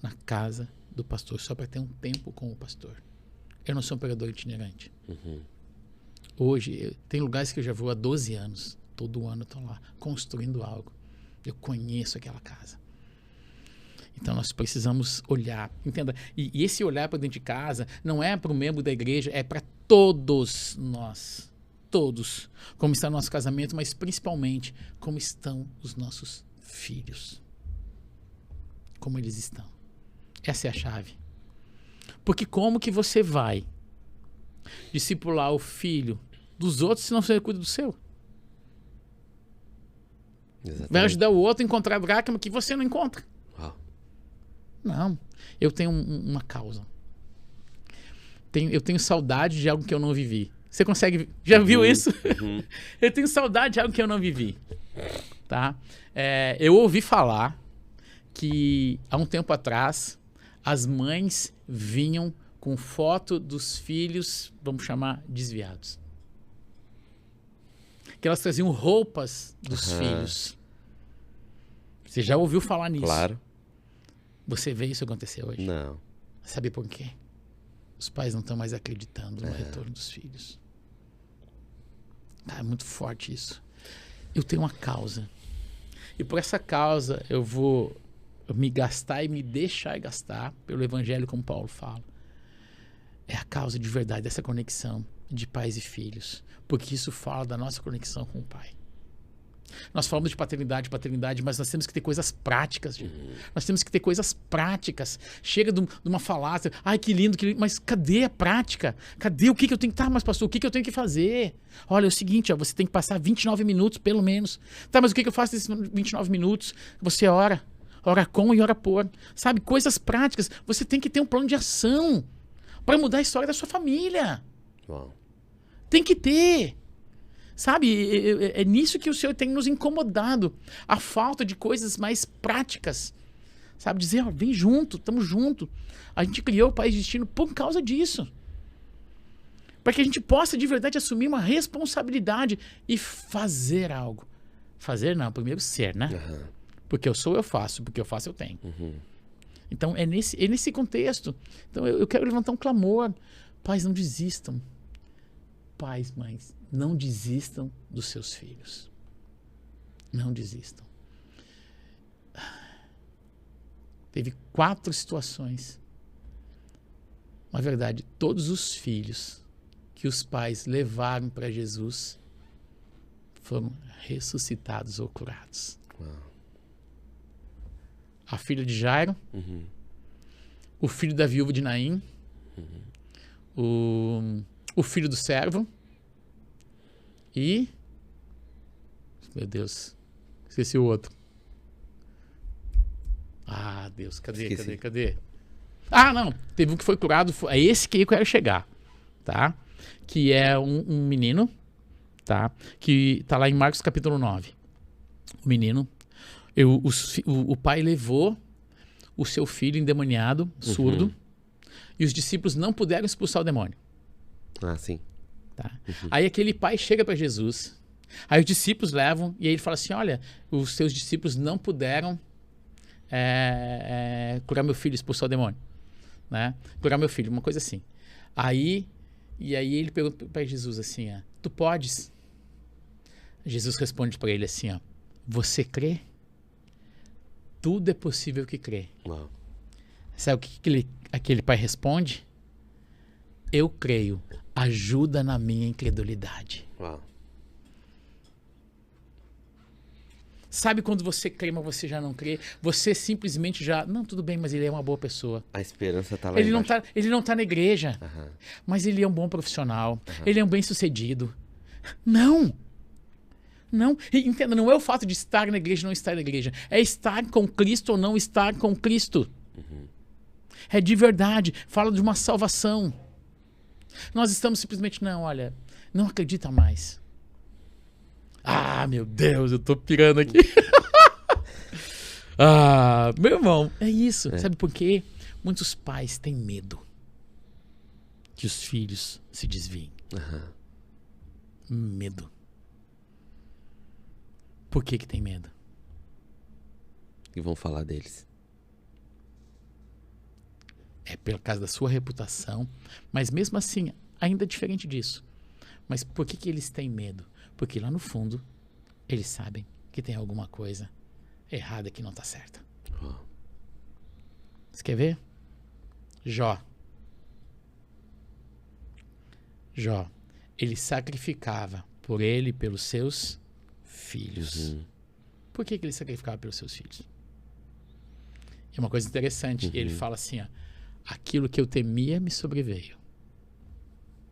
na casa do pastor, só para ter um tempo com o pastor. Eu não sou um pregador itinerante. Hoje, tem lugares que eu já vou há 12 anos. Todo ano eu estou lá, construindo algo. Eu conheço aquela casa. Então nós precisamos olhar, entenda? E esse olhar para dentro de casa não é para o membro da igreja, é para todos nós. Todos. Como está o nosso casamento, mas principalmente como estão os nossos filhos. Como eles estão. Essa é a chave. Porque como que você vai discipular o filho dos outros se não você cuida do seu? Exatamente. Vai ajudar o outro a encontrar a dracma que você não encontra. Não. Eu tenho uma causa. Eu tenho saudade de algo que eu não vivi. Você consegue... Já viu isso? Eu tenho saudade de algo que eu não vivi. Tá? Eu ouvi falar que há um tempo atrás as mães vinham com foto dos filhos, vamos chamar, desviados. Que elas traziam roupas dos filhos. Você já ouviu falar nisso? Claro. Você vê isso acontecer hoje? Não. Sabe por quê? Os pais não estão mais acreditando no retorno dos filhos. É muito forte isso. Eu tenho uma causa. E por essa causa eu vou me gastar e me deixar gastar pelo evangelho, como Paulo fala. É a causa de verdade dessa conexão de pais e filhos. Porque isso fala da nossa conexão com o Pai. Nós falamos de paternidade, mas nós temos que ter coisas práticas. Nós temos que ter coisas práticas. Chega de uma falácia, ai que lindo, mas cadê a prática? Cadê o que eu tenho que... Tá, mas pastor, o que eu tenho que fazer? Olha, é o seguinte, você tem que passar 29 minutos pelo menos. Tá, mas o que eu faço nesses 29 minutos? Você ora com e ora por. Sabe, coisas práticas. Você tem que ter um plano de ação para mudar a história da sua família. Uau. Tem que ter. Sabe, é nisso que o Senhor tem nos incomodado. A falta de coisas mais práticas. Sabe, dizer, ó, vem junto, estamos junto. A gente criou o País Destino por causa disso. Para que a gente possa de verdade assumir uma responsabilidade e fazer algo. Fazer não, primeiro ser, né? Porque eu sou, eu faço. Porque eu faço, eu tenho. Então, é nesse contexto. Então, eu quero levantar um clamor. Pais, não desistam. Pais, mães, não desistam dos seus filhos. Não desistam. Teve 4 situações. Na verdade, todos os filhos que os pais levaram para Jesus foram ressuscitados ou curados. A filha de Jairo, o filho da viúva de Naim, o filho do servo e... Meu Deus, esqueci o outro. Ah, Deus, cadê? Ah, não, teve um que foi curado, é esse que eu quero chegar, tá? Que é um menino, tá? Que tá lá em Marcos capítulo 9. O menino, o pai levou o seu filho endemoniado, surdo, e os discípulos não puderam expulsar o demônio. Ah, sim. Tá? Aí aquele pai chega para Jesus, aí os discípulos levam, e aí ele fala assim, olha, os seus discípulos não puderam curar meu filho, expulsar o demônio, né? Curar meu filho, uma coisa assim. Aí ele pergunta para Jesus assim, tu podes? Jesus responde para ele assim, você crê? Tudo é possível que crê. Uau. Sabe o que aquele pai responde? Eu creio, ajuda na minha incredulidade. Uau. Sabe quando você crê, mas você já não crê? Você simplesmente já... Não, tudo bem, mas ele é uma boa pessoa. A esperança tá lá Ele embaixo. ele não tá na igreja, mas ele é um bom profissional. Ele é um bem-sucedido. Não! Não, entenda, não é o fato de estar na igreja ou não estar na igreja. É estar com Cristo ou não estar com Cristo. É de verdade. Fala de uma salvação. Nós estamos simplesmente, não, olha, não acredita mais. Ah, meu Deus, eu tô pirando aqui. Meu irmão, é isso. Sabe por quê? Muitos pais têm medo que os filhos se desviem. Medo. Por que tem medo? E vão falar deles. É pelo caso da sua reputação, mas mesmo assim, ainda é diferente disso. Mas por que eles têm medo? Porque lá no fundo, eles sabem que tem alguma coisa errada que não está certa. Você quer ver? Jó, ele sacrificava por ele e pelos seus filhos. Por que ele sacrificava pelos seus filhos? É uma coisa interessante. Ele fala assim, aquilo que eu temia me sobreveio.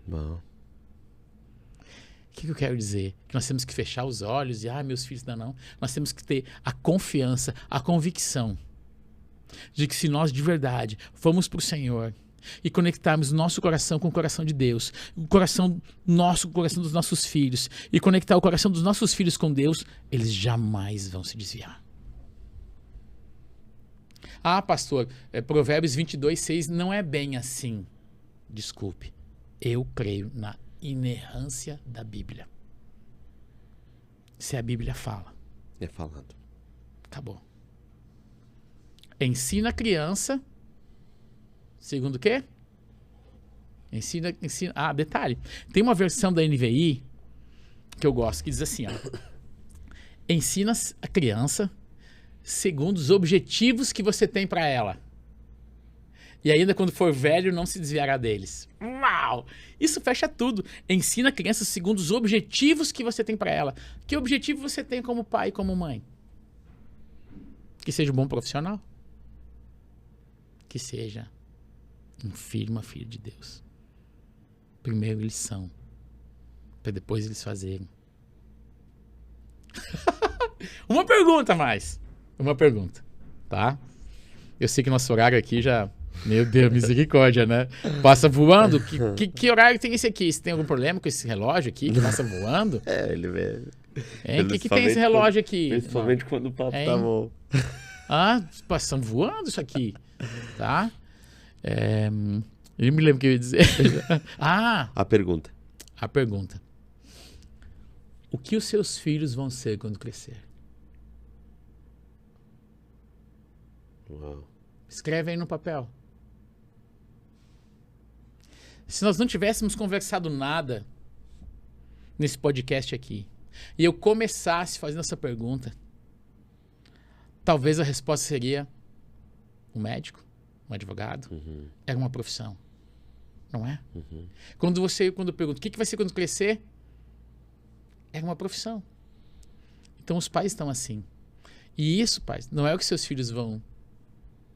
Bom. O que eu quero dizer? Que nós temos que fechar os olhos e, meus filhos não. Nós temos que ter a confiança, a convicção de que se nós de verdade formos para o Senhor e conectarmos nosso coração com o coração de Deus, o coração nosso com o coração dos nossos filhos, e conectar o coração dos nossos filhos com Deus, eles jamais vão se desviar. Pastor, Provérbios 22:6 não é bem assim. Desculpe, eu creio na inerrância da Bíblia. Se a Bíblia fala, É falado. acabou. Ensina a criança, segundo o quê? Ensina. Detalhe, tem uma versão da NVI que eu gosto, que diz assim, ensina a criança segundo os objetivos que você tem para ela. E ainda quando for velho, não se desviará deles. Uau! Isso fecha tudo. Ensina a criança segundo os objetivos que você tem para ela. Que objetivo você tem como pai e como mãe? Que seja um bom profissional. Que seja um filho, uma filha de Deus. Primeiro eles são, para depois eles fazerem. Uma pergunta mais. Uma pergunta, tá? Eu sei que nosso horário aqui já... Meu Deus, misericórdia, né? Passa voando. Que horário tem esse aqui? Você tem algum problema com esse relógio aqui que passa voando? Ele vê. O que tem esse relógio aqui? Principalmente quando o papo tá bom. Passando voando isso aqui, tá? Eu me lembro o que eu ia dizer. A pergunta. A pergunta. O que os seus filhos vão ser quando crescer? Uau. Escreve aí no papel. Se nós não tivéssemos conversado nada nesse podcast aqui, e eu começasse fazendo essa pergunta, talvez a resposta seria um médico, um advogado. Era uma profissão, não é? Quando eu pergunto, o que vai ser quando crescer? Era uma profissão. Então os pais estão assim. E isso, pais, não é o que seus filhos vão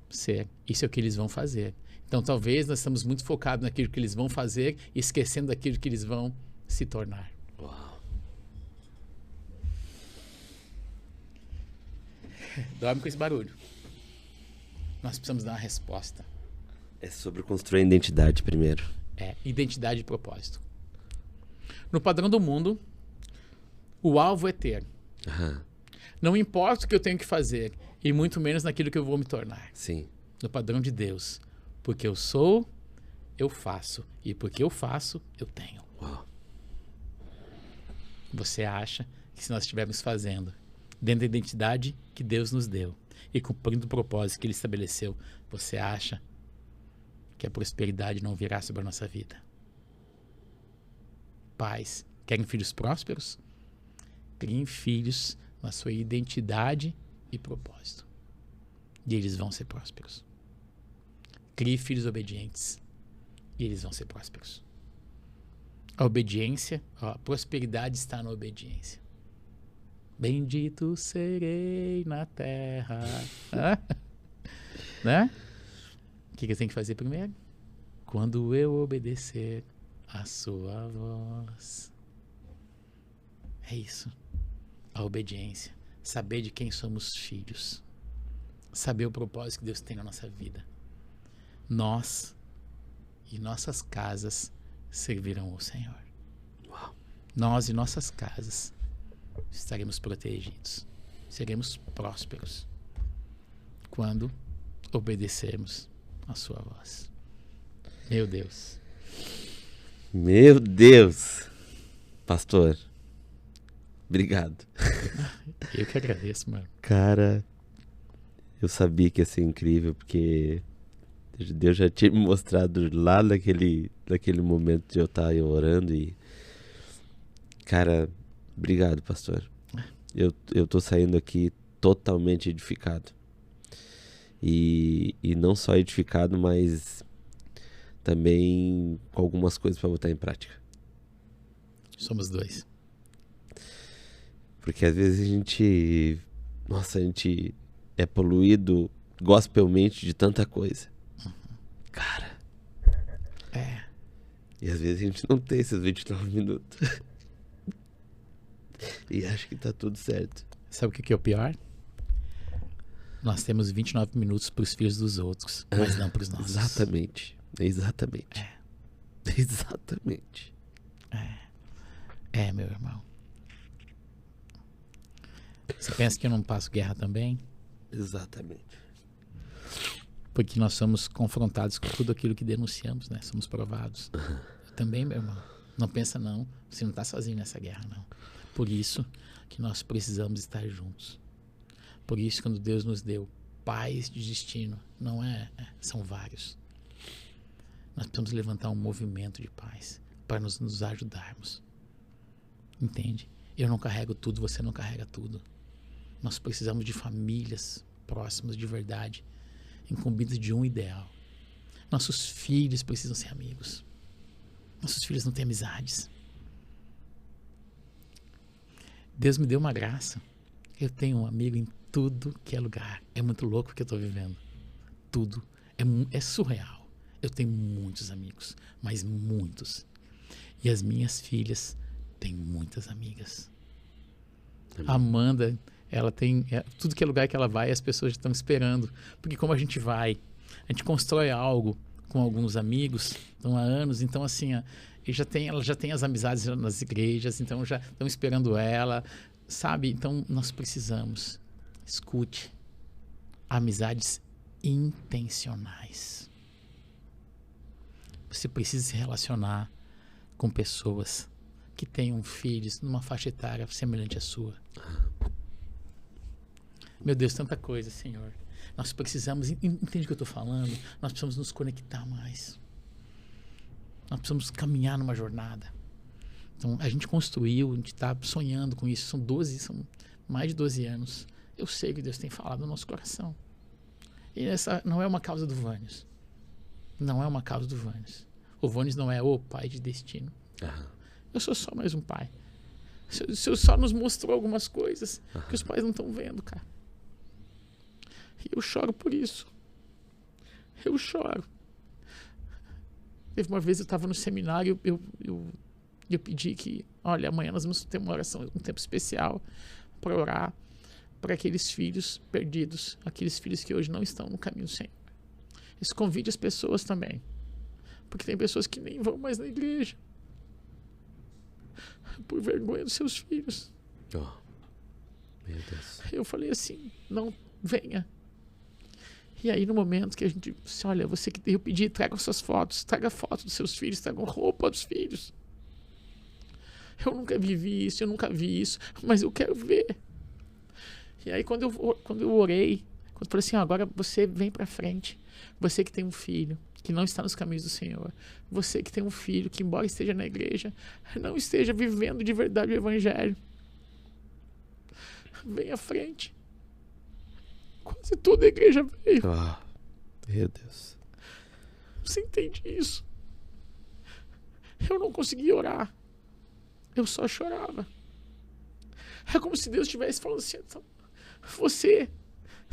ser, isso é o que eles vão fazer. Então talvez nós estamos muito focados naquilo que eles vão fazer e esquecendo daquilo que eles vão se tornar. Uau. Dorme com esse barulho. Nós precisamos dar uma resposta. É sobre construir a identidade primeiro. Identidade e propósito. No padrão do mundo, o alvo é ter. Não importa o que eu tenho que fazer, e muito menos naquilo que eu vou me tornar. Sim. No padrão de Deus. Porque eu sou, eu faço. E porque eu faço, eu tenho. Uau. Você acha que se nós estivermos fazendo dentro da identidade que Deus nos deu e cumprindo o propósito que Ele estabeleceu, você acha que a prosperidade não virá sobre a nossa vida? Pais, querem filhos prósperos? Criem filhos na sua identidade e propósito. E eles vão ser prósperos. Crie filhos obedientes. E eles vão ser prósperos. A obediência, a prosperidade está na obediência. Bendito serei na terra. Né? O que eu tenho que fazer primeiro? Quando eu obedecer a sua voz. É isso. A obediência. Saber de quem somos filhos. Saber o propósito que Deus tem na nossa vida. Nós e nossas casas servirão ao Senhor. Uau. Nós e nossas casas estaremos protegidos. Seremos prósperos quando obedecermos a sua voz. Meu Deus. Meu Deus. Pastor, obrigado. Eu que agradeço, mano. Cara, eu sabia que ia ser incrível, porque Deus já tinha me mostrado lá naquele momento de eu estar orando e... Cara, obrigado, pastor. Eu tô saindo aqui totalmente edificado. E não só edificado, mas também com algumas coisas para botar em prática. Somos dois. Porque às vezes a gente é poluído gospelmente de tanta coisa. Cara. E às vezes a gente não tem esses 29 minutos. E acho que tá tudo certo. Sabe o que é o pior? Nós temos 29 minutos para os filhos dos outros, mas não para os nossos. Exatamente. Exatamente. Meu irmão. Você pensa que eu não passo guerra também? Exatamente. Porque nós somos confrontados com tudo aquilo que denunciamos, né? Somos provados. Eu também, meu irmão. Não pensa não. Você não está sozinho nessa guerra, não. Por isso que nós precisamos estar juntos. Por isso, quando Deus nos deu pais de destino, não são vários. Nós precisamos levantar um movimento de paz para nos ajudarmos. Entende? Eu não carrego tudo, você não carrega tudo. Nós precisamos de famílias próximas de verdade, incumbidas de um ideal. Nossos filhos precisam ser amigos. Nossos filhos não têm amizades. Deus me deu uma graça. Eu tenho um amigo em tudo que é lugar. É muito louco o que eu estou vivendo. Tudo. É surreal. Eu tenho muitos amigos, mas muitos. E as minhas filhas têm muitas amigas. A Amanda, ela tem... tudo que é lugar que ela vai, as pessoas estão esperando. Porque como a gente vai, a gente constrói algo com alguns amigos, estão há anos, então assim... ela já tem as amizades nas igrejas, então já estão esperando ela, sabe? Então nós precisamos, escute, amizades intencionais. Você precisa se relacionar com pessoas que tenham filhos numa faixa etária semelhante à sua. Meu Deus, tanta coisa, Senhor. Nós precisamos, entende o que eu estou falando? Nós precisamos nos conectar mais. Nós precisamos caminhar numa jornada. Então, a gente construiu, a gente está sonhando com isso. São mais de 12 anos. Eu sei que Deus tem falado no nosso coração. E essa não é uma causa do Vânios. Não é uma causa do Vânios. O Vânios não é o pai de destino. Eu sou só mais um pai. O Senhor só nos mostrou algumas coisas que os pais não estão vendo, cara. E eu choro por isso. Eu choro. Teve uma vez eu estava no seminário, eu pedi que, olha, amanhã nós vamos ter uma oração, um tempo especial para orar para aqueles filhos perdidos, aqueles filhos que hoje não estão no caminho do Senhor. Isso convide as pessoas também, porque tem pessoas que nem vão mais na igreja por vergonha dos seus filhos. Oh, meu Deus. Eu falei assim, não, venha. E aí no momento que a gente disse, olha, você que eu pedi, traga suas fotos, traga foto dos seus filhos, traga roupa dos filhos. Eu nunca vivi isso, eu nunca vi isso, mas eu quero ver. E aí quando eu orei, quando eu falei assim, agora você vem pra frente, você que tem um filho, que não está nos caminhos do Senhor, você que tem um filho que embora esteja na igreja, não esteja vivendo de verdade o evangelho, vem à frente. Quase toda a igreja veio. Meu Deus. Você entende isso? Eu não conseguia orar. Eu só chorava. É como se Deus estivesse falando assim, então, você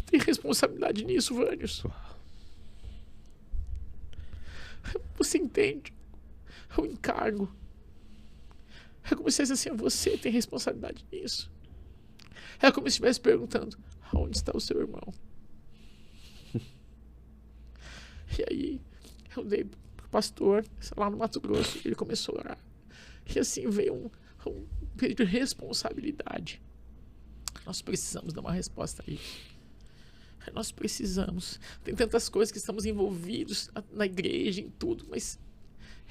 tem responsabilidade nisso, Vânios. Você entende o encargo. É como se fosse assim, você tem responsabilidade nisso. É como se estivesse perguntando, onde está o seu irmão? E aí, eu dei pro pastor, lá no Mato Grosso, ele começou a orar. E assim veio um período de responsabilidade. Nós precisamos dar uma resposta a isso. Nós precisamos. Tem tantas coisas que estamos envolvidos na igreja, em tudo, mas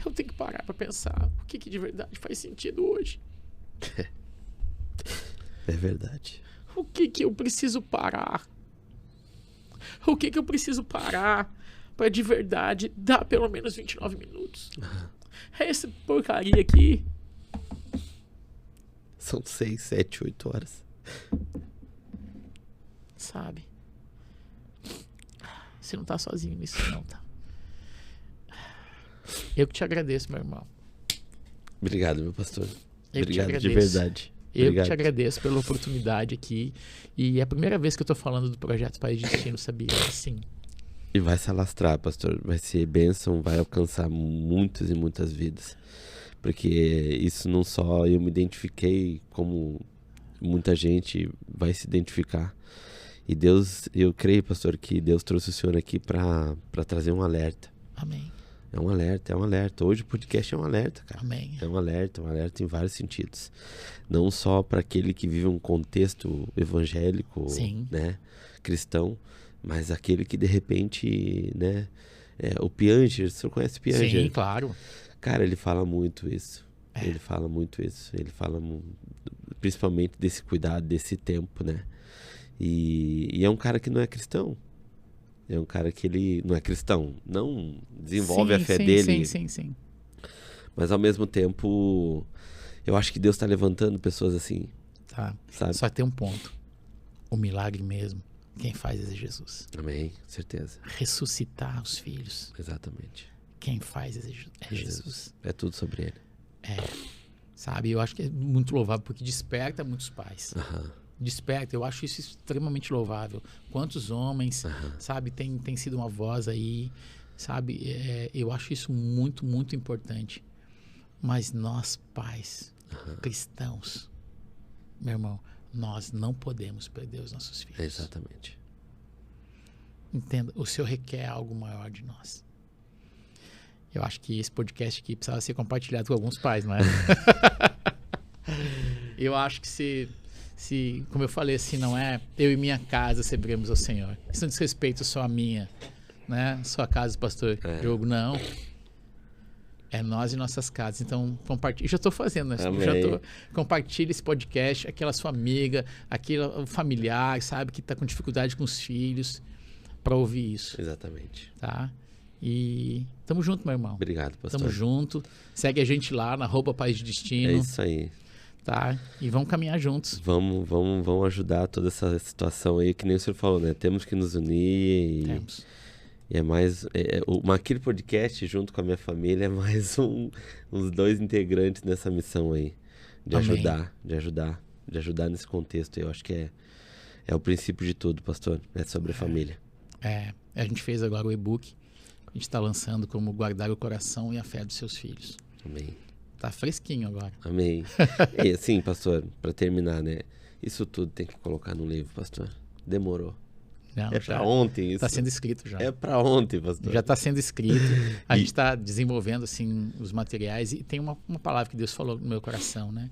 eu tenho que parar para pensar o que de verdade faz sentido hoje. É verdade. O que eu preciso parar? O que eu preciso parar para de verdade dar pelo menos 29 minutos? É essa porcaria aqui. São 6, 7, 8 horas. Sabe? Você não tá sozinho nisso não, tá? Eu que te agradeço, meu irmão. Obrigado, meu pastor. Obrigado de verdade. Eu que te agradeço pela oportunidade aqui. E é a primeira vez que eu tô falando do Projeto Pai de Destino, sabia? Sim. E vai se alastrar, pastor. Vai ser bênção, vai alcançar muitas e muitas vidas. Porque isso não só eu me identifiquei, como muita gente vai se identificar. E Deus, eu creio, pastor, que Deus trouxe o senhor aqui para trazer um alerta. Amém. É um alerta. Hoje o podcast é um alerta, cara. Amém. É um alerta em vários sentidos. Não só para aquele que vive um contexto evangélico, Sim. Né, cristão, mas aquele que de repente, né, o Pianger, o senhor conhece o Pianger? Sim, claro. Cara, ele fala muito isso. Ele fala principalmente desse cuidado, desse tempo, né? E é um cara que não é cristão. É um cara que ele não é cristão. Não desenvolve a fé dele. Sim. Mas ao mesmo tempo, eu acho que Deus está levantando pessoas assim. Tá. Sabe? Só tem um ponto. O milagre mesmo, quem faz é Jesus. Amém, certeza. Ressuscitar os filhos. Exatamente. Quem faz é Jesus. É tudo sobre ele. Sabe? Eu acho que é muito louvável, porque desperta muitos pais. Aham. Desperta, eu acho isso extremamente louvável. Quantos homens, sabe, tem sido uma voz aí, sabe? Eu acho isso muito, muito importante. Mas nós, pais, cristãos, meu irmão, nós não podemos perder os nossos filhos. Exatamente. Entenda, o Senhor requer algo maior de nós. Eu acho que esse podcast aqui precisava ser compartilhado com alguns pais, não é? Eu acho que se, como eu falei assim, não é eu e minha casa serviremos ao Senhor. Isso não diz respeito só a minha, né? Sua casa, pastor Diogo, não. É nós e nossas casas. Então, compartilhe. Já estou fazendo, né? Compartilhe esse podcast, aquela sua amiga, aquele familiar, sabe, que está com dificuldade com os filhos, para ouvir isso. Exatamente. Tá? E tamo junto, meu irmão. Obrigado, pastor. Tamo junto. Segue a gente lá na @Paz de Destino. É isso aí. Tá? E vamos caminhar juntos. Vamos ajudar toda essa situação aí, que nem o senhor falou, né? Temos que nos unir e... Temos. E é mais... o Maquilo Podcast, junto com a minha família, é mais uns 2 integrantes nessa missão aí. De Amém. ajudar nesse contexto. Eu acho que é o princípio de tudo, pastor. É sobre a família. A gente fez agora o e-book. A gente está lançando como guardar o coração e a fé dos seus filhos. Amém. Tá fresquinho agora. Amém. E assim, pastor, para terminar, né? Isso tudo tem que colocar no livro, pastor. Demorou. Não, Para ontem isso. Está sendo escrito já. É para ontem, pastor. Já está sendo escrito. A gente está desenvolvendo assim os materiais e tem uma palavra que Deus falou no meu coração, né?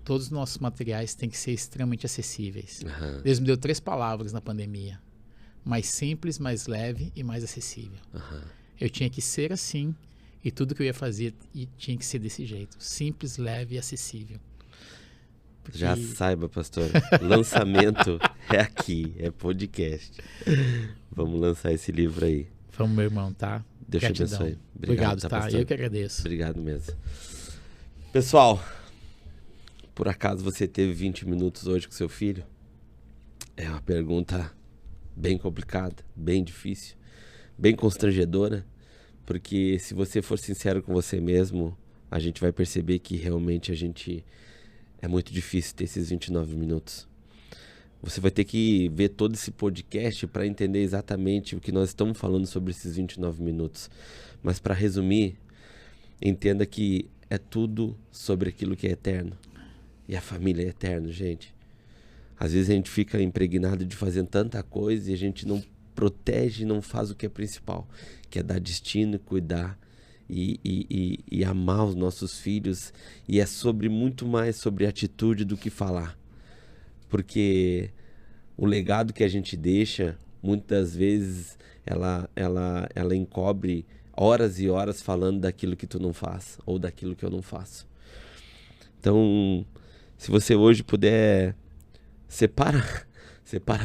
Todos os nossos materiais têm que ser extremamente acessíveis. Uhum. Deus me deu 3 palavras na pandemia: mais simples, mais leve e mais acessível. Uhum. Eu tinha que ser assim e tudo que eu ia fazer tinha que ser desse jeito: simples, leve e acessível. Porque... Já saiba, pastor, lançamento é aqui, é podcast. Vamos lançar esse livro aí. Vamos, meu irmão, tá? Deus te abençoe. Obrigado, tá? Pastor? Eu que agradeço. Obrigado mesmo. Pessoal, por acaso você teve 20 minutos hoje com seu filho? É uma pergunta bem complicada, bem difícil, bem constrangedora, porque se você for sincero com você mesmo, a gente vai perceber que realmente é muito difícil ter esses 29 minutos. Você vai ter que ver todo esse podcast para entender exatamente o que nós estamos falando sobre esses 29 minutos. Mas para resumir, entenda que é tudo sobre aquilo que é eterno. E a família é eterna, gente. Às vezes a gente fica impregnado de fazer tanta coisa e a gente não protege, não faz o que é principal, que é dar destino, cuidar e amar os nossos filhos. E é muito mais sobre atitude do que falar. Porque o legado que a gente deixa, muitas vezes, ela encobre horas e horas falando daquilo que tu não faz, ou daquilo que eu não faço. Então, se você hoje puder, separa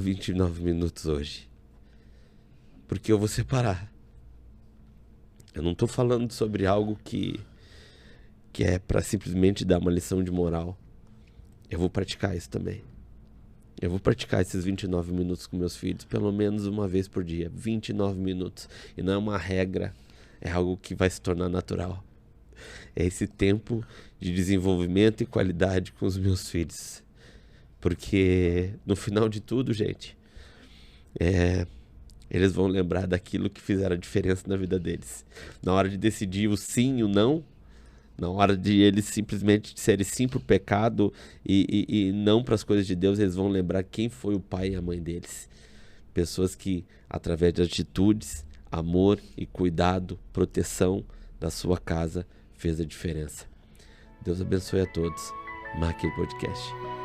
29 minutos hoje. Porque eu vou separar. Eu não estou falando sobre algo que é para simplesmente dar uma lição de moral. Eu vou praticar isso também. Eu vou praticar esses 29 minutos com meus filhos, pelo menos uma vez por dia. 29 minutos. E não é uma regra, é algo que vai se tornar natural. É esse tempo de desenvolvimento e qualidade com os meus filhos. Porque no final de tudo, gente, eles vão lembrar daquilo que fizeram a diferença na vida deles. Na hora de decidir o sim e o não, na hora de eles simplesmente disserem sim para o pecado e não para as coisas de Deus, eles vão lembrar quem foi o pai e a mãe deles. Pessoas que, através de atitudes, amor e cuidado, proteção da sua casa, fez a diferença. Deus abençoe a todos. Maquilo Podcast.